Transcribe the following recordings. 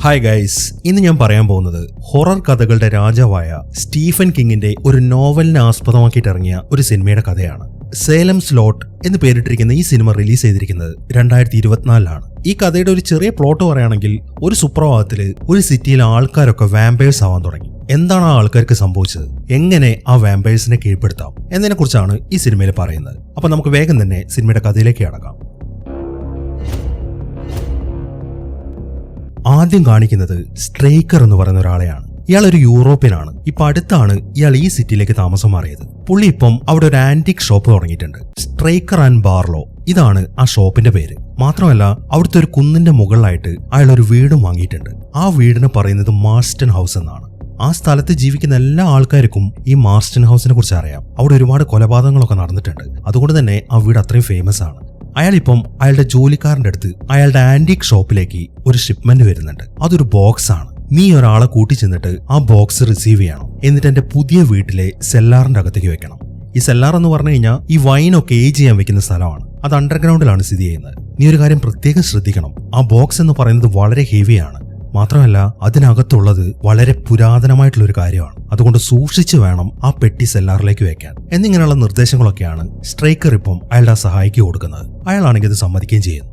Hi guys, ഇന്ന് ഞാൻ പറയാൻ പോകുന്നത് ഹൊറർ കഥകളുടെ രാജാവായ സ്റ്റീഫൻ കിങ്ങിന്റെ ഒരു നോവലിനെ ആസ്പദമാക്കിയിട്ട് ഇറങ്ങിയ ഒരു സിനിമയുടെ കഥയാണ്. സേലം സ്ലോട്ട് എന്ന് പേരിട്ടിരിക്കുന്ന ഈ സിനിമ റിലീസ് ചെയ്തിരിക്കുന്നത് 2024 ഈ കഥയുടെ ഒരു ചെറിയ പ്ലോട്ട് പറയുകയാണെങ്കിൽ, ഒരു സുപ്രഭാതത്തില് ഒരു സിറ്റിയിലെ ആൾക്കാരൊക്കെ വാമ്പയേഴ്സ് ആവാൻ തുടങ്ങി. എന്താണ് ആ ആൾക്കാർക്ക് സംഭവിച്ചത്, എങ്ങനെ ആ വാമ്പയേഴ്സിനെ കീഴ്പ്പെടുത്താം എന്നതിനെ കുറിച്ചാണ് ഈ സിനിമയിൽ പറയുന്നത്. അപ്പൊ നമുക്ക് വേഗം തന്നെ സിനിമയുടെ കഥയിലേക്ക് കടക്കാം. ആദ്യം കാണിക്കുന്നത് സ്ട്രൈക്കർ എന്ന് പറയുന്ന ഒരാളെയാണ്. ഇയാൾ ഒരു യൂറോപ്യനാണ്. ഇപ്പൊ അടുത്താണ് ഇയാൾ ഈ സിറ്റിയിലേക്ക് താമസം മാറിയത്. പുള്ളി ഇപ്പം അവിടെ ഒരു ആന്റിക് ഷോപ്പ് തുടങ്ങിയിട്ടുണ്ട്. സ്ട്രൈക്കർ ആൻഡ് ബാർലോ ഇതാണ് ആ ഷോപ്പിന്റെ പേര്. മാത്രമല്ല, അവിടുത്തെ ഒരു കുന്നിന്റെ മുകളിലായിട്ട് അയാൾ ഒരു വീടും വാങ്ങിയിട്ടുണ്ട്. ആ വീടിന് പറയുന്നത് മാർസ്റ്റൺ ഹൗസ് എന്നാണ്. ആ സ്ഥലത്ത് ജീവിക്കുന്ന എല്ലാ ആൾക്കാർക്കും ഈ മാർസ്റ്റൺ ഹൗസിനെ കുറിച്ച് അറിയാം. അവിടെ ഒരുപാട് കൊലപാതകങ്ങളൊക്കെ നടന്നിട്ടുണ്ട്. അതുകൊണ്ട് തന്നെ ആ വീട് അത്രയും ഫേമസ് ആണ്. അയാളിപ്പം അയാളുടെ ജോലിക്കാരന്റെ അടുത്ത് അയാളുടെ ആന്റിക് ഷോപ്പിലേക്ക് ഒരു ഷിപ്മെന്റ് വരുന്നുണ്ട്. അതൊരു ബോക്സ് ആണ്. നീ ഒരാളെ കൂട്ടി ചെന്നിട്ട് ആ ബോക്സ് റിസീവ് ചെയ്യണം. എന്നിട്ട് എന്റെ പുതിയ വീട്ടിലെ സെല്ലാറിന്റെ അകത്തേക്ക് വെക്കണം. ഈ സെല്ലാർ എന്ന് പറഞ്ഞു കഴിഞ്ഞാൽ ഈ വൈനൊക്കെ ഏജ് ചെയ്യാൻ വെക്കുന്ന സ്ഥലമാണ്. അത് അണ്ടർഗ്രൗണ്ടിലാണ് സ്ഥിതി ചെയ്യുന്നത്. നീ ഒരു കാര്യം പ്രത്യേകം ശ്രദ്ധിക്കണം. ആ ബോക്സ് എന്ന് പറയുന്നത് വളരെ ഹെവിയാണ്. മാത്രമല്ല, അതിനകത്തുള്ളത് വളരെ പുരാതനമായിട്ടുള്ള ഒരു കാര്യമാണ്. അതുകൊണ്ട് സൂക്ഷിച്ചു വേണം ആ പെട്ടി സെല്ലാറിലേക്ക് വെക്കാൻ എന്നിങ്ങനെയുള്ള നിർദ്ദേശങ്ങളൊക്കെയാണ് സ്ട്രൈക്കർ ഇപ്പം അയാളുടെ സഹായിക്ക് കൊടുക്കുന്നത്. അയാളാണെങ്കിൽ അത് സമ്മതിക്കുകയും ചെയ്യുന്നു.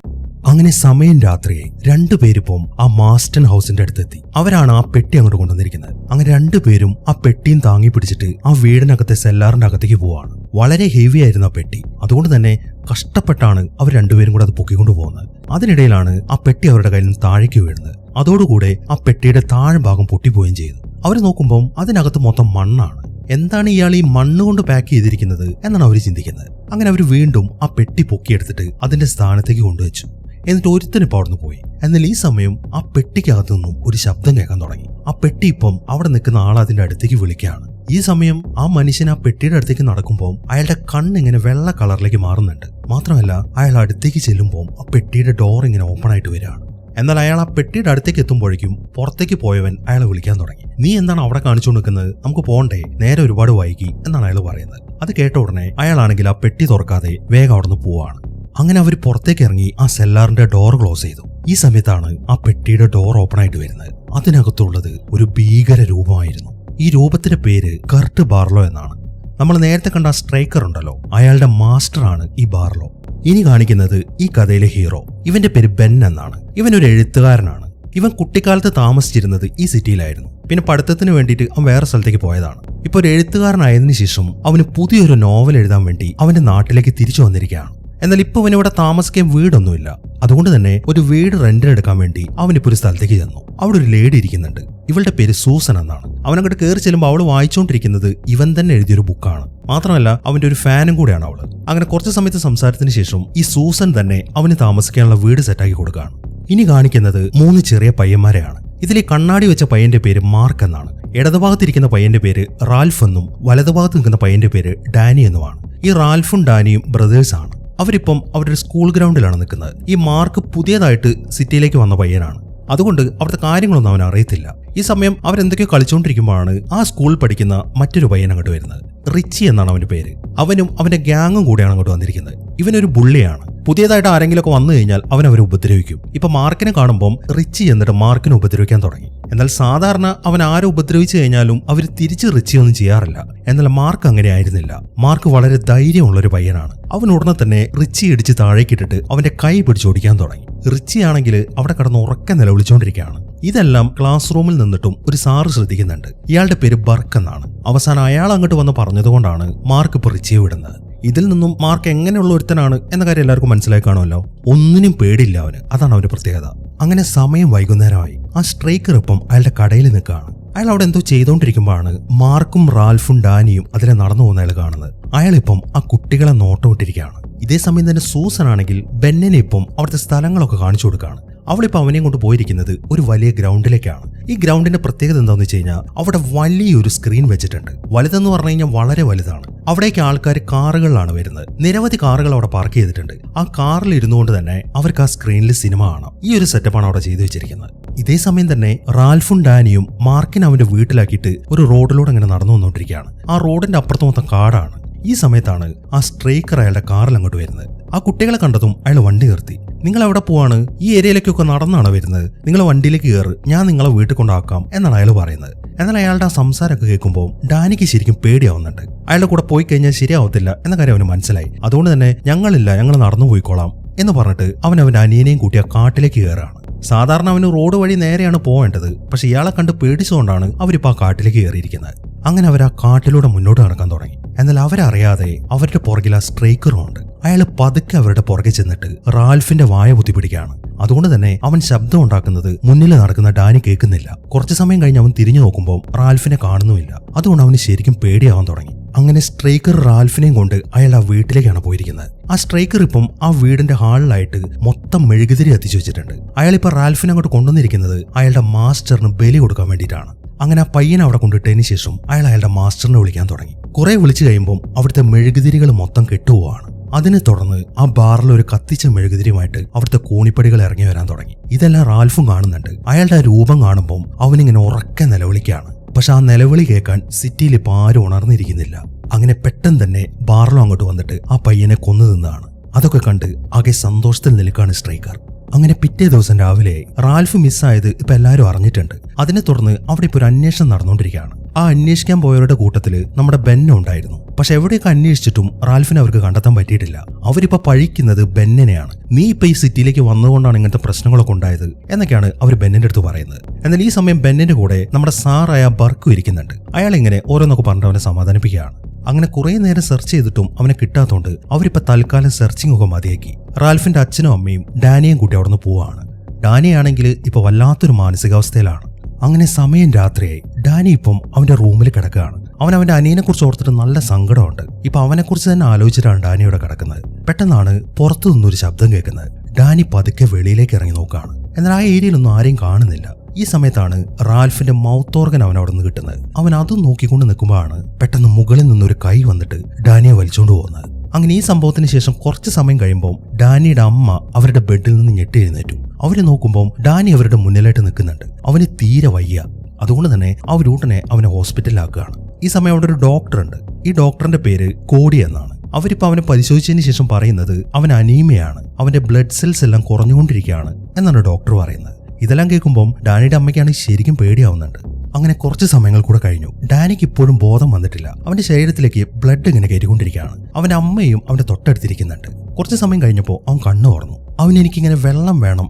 അങ്ങനെ സമയം രാത്രിയെ രണ്ടുപേരിപ്പം ആ മാർസ്റ്റൺ ഹൗസിന്റെ അടുത്തെത്തി. അവരാണ് ആ പെട്ടി അങ്ങോട്ട് കൊണ്ടുവന്നിരിക്കുന്നത്. അങ്ങനെ രണ്ടുപേരും ആ പെട്ടിയും താങ്ങി പിടിച്ചിട്ട് ആ വീടിനകത്തെ സെല്ലാറിന്റെ അകത്തേക്ക് പോവാണ്. വളരെ ഹെവി ആയിരുന്നു ആ പെട്ടി. അതുകൊണ്ട് തന്നെ കഷ്ടപ്പെട്ടാണ് അവർ രണ്ടുപേരും കൂടെ അത് പൊക്കിക്കൊണ്ടു പോകുന്നത്. അതിനിടയിലാണ് ആ പെട്ടി അവരുടെ കയ്യിൽ നിന്ന് താഴേക്ക് വീഴുന്നത്. അതോടുകൂടെ ആ പെട്ടിയുടെ താഴ്ഭാഗം പൊട്ടിപ്പോവുകയും ചെയ്തു. അവർ നോക്കുമ്പോൾ അതിനകത്ത് മൊത്തം മണ്ണാണ്. എന്താണ് ഇയാൾ ഈ മണ്ണ് കൊണ്ട് പാക്ക് ചെയ്തിരിക്കുന്നത് എന്നാണ് അവർ ചിന്തിക്കുന്നത്. അങ്ങനെ അവർ വീണ്ടും ആ പെട്ടി പൊക്കിയെടുത്തിട്ട് അതിന്റെ സ്ഥാനത്തേക്ക് കൊണ്ടുവച്ചു. എന്നിട്ട് ഒരുത്തനിപ്പോൾ അവിടുന്ന് പോയി. എന്നാൽ ഈ സമയം ആ പെട്ടിക്കകത്തു നിന്നും ഒരു ശബ്ദം കേൾക്കാൻ തുടങ്ങി. ആ പെട്ടി ഇപ്പം അവിടെ നിൽക്കുന്ന ആൾ അതിന്റെ അടുത്തേക്ക് വിളിക്കുകയാണ്. ഈ സമയം ആ മനുഷ്യൻ ആ പെട്ടിയുടെ അടുത്തേക്ക് നടക്കുമ്പോൾ അയാളുടെ കണ്ണിങ്ങനെ വെള്ള കളറിലേക്ക് മാറുന്നുണ്ട്. മാത്രമല്ല, അയാൾ അടുത്തേക്ക് ചെല്ലുമ്പോൾ ആ പെട്ടിയുടെ ഡോർ ഇങ്ങനെ ഓപ്പൺ ആയിട്ട് വരികയാണ്. എന്നാൽ അയാൾ ആ പെട്ടിയുടെ അടുത്തേക്ക് എത്തുമ്പോഴേക്കും പുറത്തേക്ക് പോയവൻ അയാളെ വിളിക്കാൻ തുടങ്ങി. നീ എന്താണ് അവിടെ കാണിച്ചു കൊടുക്കുന്നത്, നമുക്ക് പോകണ്ടേ, നേരെ ഒരുപാട് വൈകി എന്നാണ് അയാൾ പറയുന്നത്. അത് കേട്ട ഉടനെ അയാളാണെങ്കിൽ ആ പെട്ടി തുറക്കാതെ വേഗം അവിടെ നിന്ന് പോവാണ്. അങ്ങനെ അവർ പുറത്തേക്ക് ഇറങ്ങി ആ സെല്ലാറിന്റെ ഡോർ ക്ലോസ് ചെയ്തു. ഈ സമയത്താണ് ആ പെട്ടിയുടെ ഡോർ ഓപ്പൺ ആയിട്ട് വരുന്നത്. അതിനകത്തുള്ളത് ഒരു ഭീകര രൂപമായിരുന്നു. ഈ രൂപത്തിന്റെ പേര് കർട്ട് ബാർലോ എന്നാണ്. നമ്മൾ നേരത്തെ കണ്ട സ്ട്രൈക്കർ ഉണ്ടല്ലോ, അയാളുടെ മാസ്റ്ററാണ് ഈ ബാർലോ. ഇനി കാണിക്കുന്നത് ഈ കഥയിലെ ഹീറോ. ഇവന്റെ പേര് ബെൻ എന്നാണ്. ഇവൻ ഒരു എഴുത്തുകാരനാണ്. ഇവൻ കുട്ടിക്കാലത്ത് താമസിച്ചിരുന്നത് ഈ സിറ്റിയിലായിരുന്നു. പിന്നെ പഠിത്തത്തിന് വേണ്ടിയിട്ട് അവൻ വേറെ സ്ഥലത്തേക്ക് പോയതാണ്. ഇപ്പൊ ഒരു എഴുത്തുകാരനായതിനു ശേഷം അവന് പുതിയൊരു നോവൽ എഴുതാൻ വേണ്ടി അവന്റെ നാട്ടിലേക്ക് തിരിച്ചു വന്നിരിക്കുകയാണ്. എന്നാൽ ഇപ്പൊ അവനിവിടെ താമസിക്കാൻ വീടൊന്നുമില്ല. അതുകൊണ്ട് തന്നെ ഒരു വീട് റെന്റിനെടുക്കാൻ വേണ്ടി അവനിപ്പോ ഒരു സ്ഥലത്തേക്ക് ചെന്നു. അവിടെ ഒരു ലേഡി ഇരിക്കുന്നുണ്ട്. ഇവളുടെ പേര് സൂസൻ എന്നാണ്. അവനങ്ങോട്ട് കയറി ചെല്ലുമ്പോൾ അവൾ വായിച്ചുകൊണ്ടിരിക്കുന്നത് ഇവൻ തന്നെ എഴുതിയൊരു ബുക്കാണ്. മാത്രമല്ല, അവന്റെ ഒരു ഫാനും കൂടെയാണ് അവള്. അങ്ങനെ കുറച്ച് സമയത്ത് സംസാരത്തിന് ശേഷം ഈ സൂസൻ തന്നെ അവന് താമസിക്കാനുള്ള വീട് സെറ്റാക്കി കൊടുക്കുകയാണ്. ഇനി കാണിക്കുന്നത് 3 ചെറിയ പയ്യന്മാരെയാണ്. ഇതിൽ ഈ കണ്ണാടി വെച്ച പയ്യന്റെ പേര് മാർക്ക് എന്നാണ്. ഇടതുഭാഗത്തിരിക്കുന്ന പയ്യന്റെ പേര് റാൽഫ് എന്നും വലതുഭാഗത്ത് നിൽക്കുന്ന പയ്യന്റെ പേര് ഡാനി എന്നുമാണ്. ഈ റാൽഫും ഡാനിയും ബ്രദേഴ്സ് ആണ്. അവരിപ്പം അവരുടെ സ്കൂൾ ഗ്രൗണ്ടിലാണ് നിൽക്കുന്നത്. ഈ മാർക്ക് പുതിയതായിട്ട് സിറ്റിയിലേക്ക് വന്ന പയ്യനാണ്. അതുകൊണ്ട് അവിടുത്തെ കാര്യങ്ങളൊന്നും അവൻ അറിയത്തില്ല. ഈ സമയം അവരെന്തൊക്കെയോ കളിച്ചുകൊണ്ടിരിക്കുമ്പോഴാണ് ആ സ്കൂളിൽ പഠിക്കുന്ന മറ്റൊരു പയ്യൻ അങ്ങോട്ട് വരുന്നത്. റിച്ചി എന്നാണ് അവന്റെ പേര്. അവനും അവന്റെ ഗ്യാങ്ങും കൂടെയാണ് അങ്ങോട്ട് വന്നിരിക്കുന്നത്. ഇവനൊരു ബുള്ളിയാണ്. പുതിയതായിട്ട് ആരെങ്കിലുമൊക്കെ വന്നു കഴിഞ്ഞാൽ അവരെ ഉപദ്രവിക്കും. ഇപ്പൊ മാർക്കിനെ കാണുമ്പോൾ റിച്ചി എന്നിട്ട് മാർക്കിനെ ഉപദ്രവിക്കാൻ തുടങ്ങി. എന്നാൽ സാധാരണ അവൻ ആരെ ഉപദ്രവിച്ചു കഴിഞ്ഞാലും അവർ തിരിച്ച് റിച്ചിയൊന്നും ചെയ്യാറില്ല. എന്നാൽ മാർക്ക് അങ്ങനെ ആയിരുന്നില്ല. മാർക്ക് വളരെ ധൈര്യമുള്ളൊരു പയ്യനാണ്. അവൻ ഉടനെ തന്നെ റിച്ചി ഇടിച്ച് താഴേക്കിട്ടിട്ട് അവന്റെ കൈ പിടിച്ചോടിക്കാൻ തുടങ്ങി. റിച്ചി ആണെങ്കിൽ അവിടെ കടന്ന് ഉറക്കെ നിലവിളിച്ചുകൊണ്ടിരിക്കുകയാണ്. ഇതെല്ലാം ക്ലാസ് റൂമിൽ നിന്നിട്ടും ഒരു സാറ് ശ്രദ്ധിക്കുന്നുണ്ട്. ഇയാളുടെ പേര് ബർക്ക് എന്നാണ്. അവസാനം അയാൾ അങ്ങോട്ട് വന്ന് പറഞ്ഞതുകൊണ്ടാണ് മാർക്ക് ഇപ്പൊ റിച്ചിയെ വിടുന്നത്. ഇതിൽ നിന്നും മാർക്ക് എങ്ങനെയുള്ള ഒരുത്തനാണ് എന്ന കാര്യം എല്ലാവർക്കും മനസ്സിലായി കാണുമല്ലോ. ഒന്നിനും പേടില്ല അവന്. അതാണ് അവന്റെ പ്രത്യേകത. അങ്ങനെ സമയം വൈകുന്നേരമായി. ആ സ്ട്രൈക്കർ ഇപ്പം അയാളുടെ കടയിൽ നിൽക്കുകയാണ്. അയാൾ അവിടെ എന്തോ ചെയ്തുകൊണ്ടിരിക്കുമ്പോഴാണ് മാർക്കും റാൽഫും ഡാനിയും അതിലെ നടന്നു പോകുന്ന അയാൾ കാണുന്നത്. അയാളിപ്പം ആ കുട്ടികളെ നോട്ടമിട്ടിരിക്കുകയാണ്. ഇതേ സമയം തന്നെ സൂസൻ ആണെങ്കിൽ ബെന്നിനെ ഇപ്പം അവിടുത്തെ സ്ഥലങ്ങളൊക്കെ കാണിച്ചു കൊടുക്കുകയാണ്. അവളിപ്പോ അവനെയും കൊണ്ട് പോയിരിക്കുന്നത് ഒരു വലിയ ഗ്രൗണ്ടിലേക്കാണ്. ഈ ഗ്രൗണ്ടിന്റെ പ്രത്യേകത എന്താണെന്ന് വെച്ച് കഴിഞ്ഞാൽ അവിടെ വലിയൊരു സ്ക്രീൻ വെച്ചിട്ടുണ്ട്. വലുതെന്ന് പറഞ്ഞു കഴിഞ്ഞാൽ വളരെ വലുതാണ്. അവിടേക്ക് ആൾക്കാർ കാറുകളിലാണ് വരുന്നത്. നിരവധി കാറുകൾ അവിടെ പാർക്ക് ചെയ്തിട്ടുണ്ട്. ആ കാറിൽ ഇരുന്നുകൊണ്ട് തന്നെ അവർക്ക് ആ സ്ക്രീനിൽ സിനിമ കാണാം. ഈ ഒരു സെറ്റപ്പാണ് അവിടെ ചെയ്തു വെച്ചിരിക്കുന്നത്. ഇതേ സമയം തന്നെ റാൽഫും ഡാനിയും മാർക്കിനെ അവന്റെ വീട്ടിലാക്കിയിട്ട് ഒരു റോഡിലൂടെ അങ്ങനെ നടന്നു വന്നുകൊണ്ടിരിക്കുകയാണ്. ആ റോഡിന്റെ അപ്പുറത്ത് മൊത്തം കാടാണ്. ഈ സമയത്താണ് ആ സ്ട്രൈക്കർ അയാളുടെ കാറിൽ അങ്ങോട്ട് വരുന്നത്. ആ കുട്ടികളെ കണ്ടതും അയാൾ വണ്ടി നിർത്തി. നിങ്ങൾ എവിടെ പോവാണ്? ഈ ഏരിയയിലേക്കൊക്കെ നടന്നാണ് വരുന്നത്. നിങ്ങൾ വണ്ടിയിലേക്ക് കയറ്, ഞാൻ നിങ്ങളെ വീട്ടിൽ കൊണ്ടാക്കാം എന്നാണ് അയാൾ പറയുന്നത്. എന്നാൽ അയാളുടെ ആ സംസാരമൊക്കെ കേൾക്കുമ്പോൾ ഡാനിക്ക് ശരിക്കും പേടിയാവുന്നുണ്ട്. അയാളുടെ കൂടെ പോയി കഴിഞ്ഞാൽ ശരിയാവത്തില്ല എന്ന കാര്യം അവന് മനസ്സിലായി. അതുകൊണ്ട് തന്നെ ഞങ്ങൾ നടന്നു പോയിക്കോളാം എന്ന് പറഞ്ഞിട്ട് അവന്റെ അനിയനെയും കൂട്ടി ആ കാട്ടിലേക്ക് കയറാണ്. സാധാരണ അവന് റോഡ് വഴി നേരെയാണ് പോവേണ്ടത്. പക്ഷെ ഇയാളെ കണ്ട് പേടിച്ചുകൊണ്ടാണ് അവരിപ്പോൾ ആ കാട്ടിലേക്ക് കയറിയിരിക്കുന്നത്. അങ്ങനെ അവർ ആ കാട്ടിലൂടെ മുന്നോട്ട് നടക്കാൻ തുടങ്ങി. എന്നാൽ അവരറിയാതെ അവരുടെ പുറകിൽ ആ സ്ട്രൈക്കറും ഉണ്ട്. അയാൾ പതുക്കെ അവരുടെ പുറകെ ചെന്നിട്ട് റാൽഫിന്റെ വായ കുത്തിപ്പിടിക്കുകയാണ്. അതുകൊണ്ട് തന്നെ അവൻ ശബ്ദം ഉണ്ടാക്കുന്നത് മുന്നിൽ നടക്കുന്ന ഡാനി കേൾക്കുന്നില്ല. കുറച്ചു സമയം കഴിഞ്ഞ് അവൻ തിരിഞ്ഞു നോക്കുമ്പോൾ റാൽഫിനെ കാണുന്നുമില്ല. അതുകൊണ്ട് അവന് ശരിക്കും പേടിയാവാൻ തുടങ്ങി. അങ്ങനെ സ്ട്രൈക്കർ റാൽഫിനെയും കൊണ്ട് അയാൾ ആ വീട്ടിലേക്കാണ് പോയിരിക്കുന്നത്. ആ സ്ട്രൈക്കർ ഇപ്പം ആ വീടിന്റെ ഹാളിലായിട്ട് മൊത്തം മെഴുകുതിരി എത്തിച്ചു വെച്ചിട്ടുണ്ട്. അയാളിപ്പോ റാൽഫിനെ അങ്ങോട്ട് കൊണ്ടുവന്നിരിക്കുന്നത് അയാളുടെ മാസ്റ്ററിന് ബലി കൊടുക്കാൻ വേണ്ടിയിട്ടാണ്. അങ്ങനെ ആ പയ്യനെ അവിടെ കൊണ്ടിട്ടതിന് ശേഷം അയാളുടെ മാസ്റ്ററിനെ വിളിക്കാൻ തുടങ്ങി. കുറെ വിളിച്ചു കഴിയുമ്പോൾ അവിടുത്തെ മെഴുകുതിരികൾ മൊത്തം കെട്ടുപോവാണ്. അതിനെ തുടർന്ന് ആ ബാറിൽ ഒരു കത്തിച്ച മെഴുകുതിരിയുമായിട്ട് അവിടുത്തെ കൂണിപ്പടികൾ ഇറങ്ങി വരാൻ തുടങ്ങി. ഇതെല്ലാം റാൽഫും കാണുന്നുണ്ട്. അയാളുടെ ആ രൂപം കാണുമ്പോൾ അവനിങ്ങനെ ഉറക്കെ നിലവിളിക്കുകയാണ്. പക്ഷെ ആ നിലവിളി കേൾക്കാൻ സിറ്റിയിൽ ഇപ്പൊ ആരും ഉണർന്നിരിക്കുന്നില്ല. അങ്ങനെ പെട്ടെന്ന് തന്നെ ബാറിലോ അങ്ങോട്ട് വന്നിട്ട് ആ പയ്യനെ കൊന്നു നിന്നാണ്. അതൊക്കെ കണ്ട് ആകെ സന്തോഷത്തിൽ നിൽക്കുകയാണ് സ്ട്രൈക്കർ. അങ്ങനെ പിറ്റേ ദിവസം രാവിലെ റാൽഫ് മിസ്സായത് ഇപ്പൊ എല്ലാവരും അറിഞ്ഞിട്ടുണ്ട്. അതിനെ തുടർന്ന് അവിടെ ഇപ്പൊ ഒരു അന്വേഷണം നടന്നുകൊണ്ടിരിക്കുകയാണ്. ആ അന്വേഷിക്കാൻ പോയവരുടെ കൂട്ടത്തില് നമ്മുടെ ബെന്ന ഉണ്ടായിരുന്നു. പക്ഷെ എവിടെയൊക്കെ അന്വേഷിച്ചിട്ടും റാൽഫിനെ അവർക്ക് കണ്ടെത്താൻ പറ്റിയിട്ടില്ല. അവരിപ്പോ പഴിക്കുന്നത് ബെന്നിനെയാണ്. നീ ഇപ്പൊ ഈ സിറ്റിയിലേക്ക് വന്നുകൊണ്ടാണ് ഇങ്ങനത്തെ പ്രശ്നങ്ങളൊക്കെ ഉണ്ടായത് എന്നൊക്കെയാണ് അവർ ബെന്നിന്റെ അടുത്ത് പറയുന്നത്. എന്നാൽ ഈ സമയം ബെന്നിന്റെ കൂടെ നമ്മുടെ സാറായ ബർക്കും ഇരിക്കുന്നുണ്ട്. അയാൾ ഇങ്ങനെ ഓരോന്നൊക്കെ പറഞ്ഞിട്ട് അവനെ സമാധാനിപ്പിക്കുകയാണ്. അങ്ങനെ കുറെ നേരം സെർച്ച് ചെയ്തിട്ടും അവനെ കിട്ടാത്തതുകൊണ്ട് അവരിപ്പോ തൽക്കാലം സെർച്ചിങ് ഒക്കെ മതിയാക്കി. റാൽഫിന്റെ അച്ഛനും അമ്മയും ഡാനിയും കൂട്ടി അവിടുന്ന് പോവാണ്. ഡാനിയാണെങ്കിൽ ഇപ്പൊ വല്ലാത്തൊരു മാനസികാവസ്ഥയിലാണ്. അങ്ങനെ സമയം രാത്രിയായി. ഡാനി ഇപ്പം അവന്റെ റൂമിൽ കിടക്കുകയാണ്. അവന്റെ അനിയനെ കുറിച്ച് ഓർത്തിട്ട് നല്ല സങ്കടമുണ്ട്. ഇപ്പൊ അവനെ കുറിച്ച് തന്നെ ആലോചിച്ചിട്ടാണ് ഡാനിയോടെ കിടക്കുന്നത്. പെട്ടെന്നാണ് പുറത്തു നിന്നൊരു ശബ്ദം കേൾക്കുന്നത്. ഡാനി പതുക്കെ വെളിയിലേക്ക് ഇറങ്ങി നോക്കുകയാണ്. എന്നാൽ ആ ഏരിയയിലൊന്നും ആരെയും കാണുന്നില്ല. ഈ സമയത്താണ് റാൽഫിന്റെ മൗത്ത് ഓർഗൻ അവൻ അവിടെ നിന്ന് കിട്ടുന്നത്. അവൻ അതും നോക്കിക്കൊണ്ട് നിൽക്കുമ്പോഴാണ് പെട്ടെന്ന് മുകളിൽ നിന്നൊരു കൈ വന്നിട്ട് ഡാനിയെ വലിച്ചുകൊണ്ട് പോകുന്നത്. അങ്ങനെ ഈ സംഭവത്തിന് ശേഷം കുറച്ച് സമയം കഴിയുമ്പോൾ ഡാനിയുടെ അമ്മ അവരുടെ ബെഡിൽ നിന്ന് ഞെട്ടി എഴുന്നേറ്റു. അവര് നോക്കുമ്പോൾ ഡാനി അവരുടെ മുന്നിലായിട്ട് നിൽക്കുന്നുണ്ട്. അവന് തീരെ വയ്യ. അതുകൊണ്ട് തന്നെ അവരുടനെ അവനെ ഹോസ്പിറ്റലിലാക്കുകയാണ്. ഈ സമയം അവിടെ ഒരു ഡോക്ടർ ഉണ്ട്. ഈ ഡോക്ടറിന്റെ പേര് കോടി എന്നാണ്. അവരിപ്പോ അവനെ പരിശോധിച്ചതിന് ശേഷം പറയുന്നത് അവൻ അനീമിയാണ്. അവന്റെ ബ്ലഡ് സെൽസ് എല്ലാം കുറഞ്ഞുകൊണ്ടിരിക്കുകയാണ് എന്നാണ് ഡോക്ടർ പറയുന്നത്. ഇതെല്ലാം കേൾക്കുമ്പോൾ ഡാനിയുടെ അമ്മയ്ക്കാണ് ശരിക്കും പേടിയാവുന്നുണ്ട്. അങ്ങനെ കുറച്ച് സമയങ്ങൾ കൂടെ കഴിഞ്ഞു. ഡാനിക്ക് ഇപ്പോഴും ബോധം വന്നിട്ടില്ല. അവന്റെ ശരീരത്തിലേക്ക് ബ്ലഡ് ഇങ്ങനെ കയറിക്കൊണ്ടിരിക്കുകയാണ്. അവന്റെ അമ്മയും അവന്റെ തൊട്ടടുത്തിരിക്കുന്നുണ്ട്. കുറച്ച് സമയം കഴിഞ്ഞപ്പോൾ അവൻ കണ്ണു തുറന്നു. അവൻ എനിക്കിങ്ങനെ വെള്ളം വേണം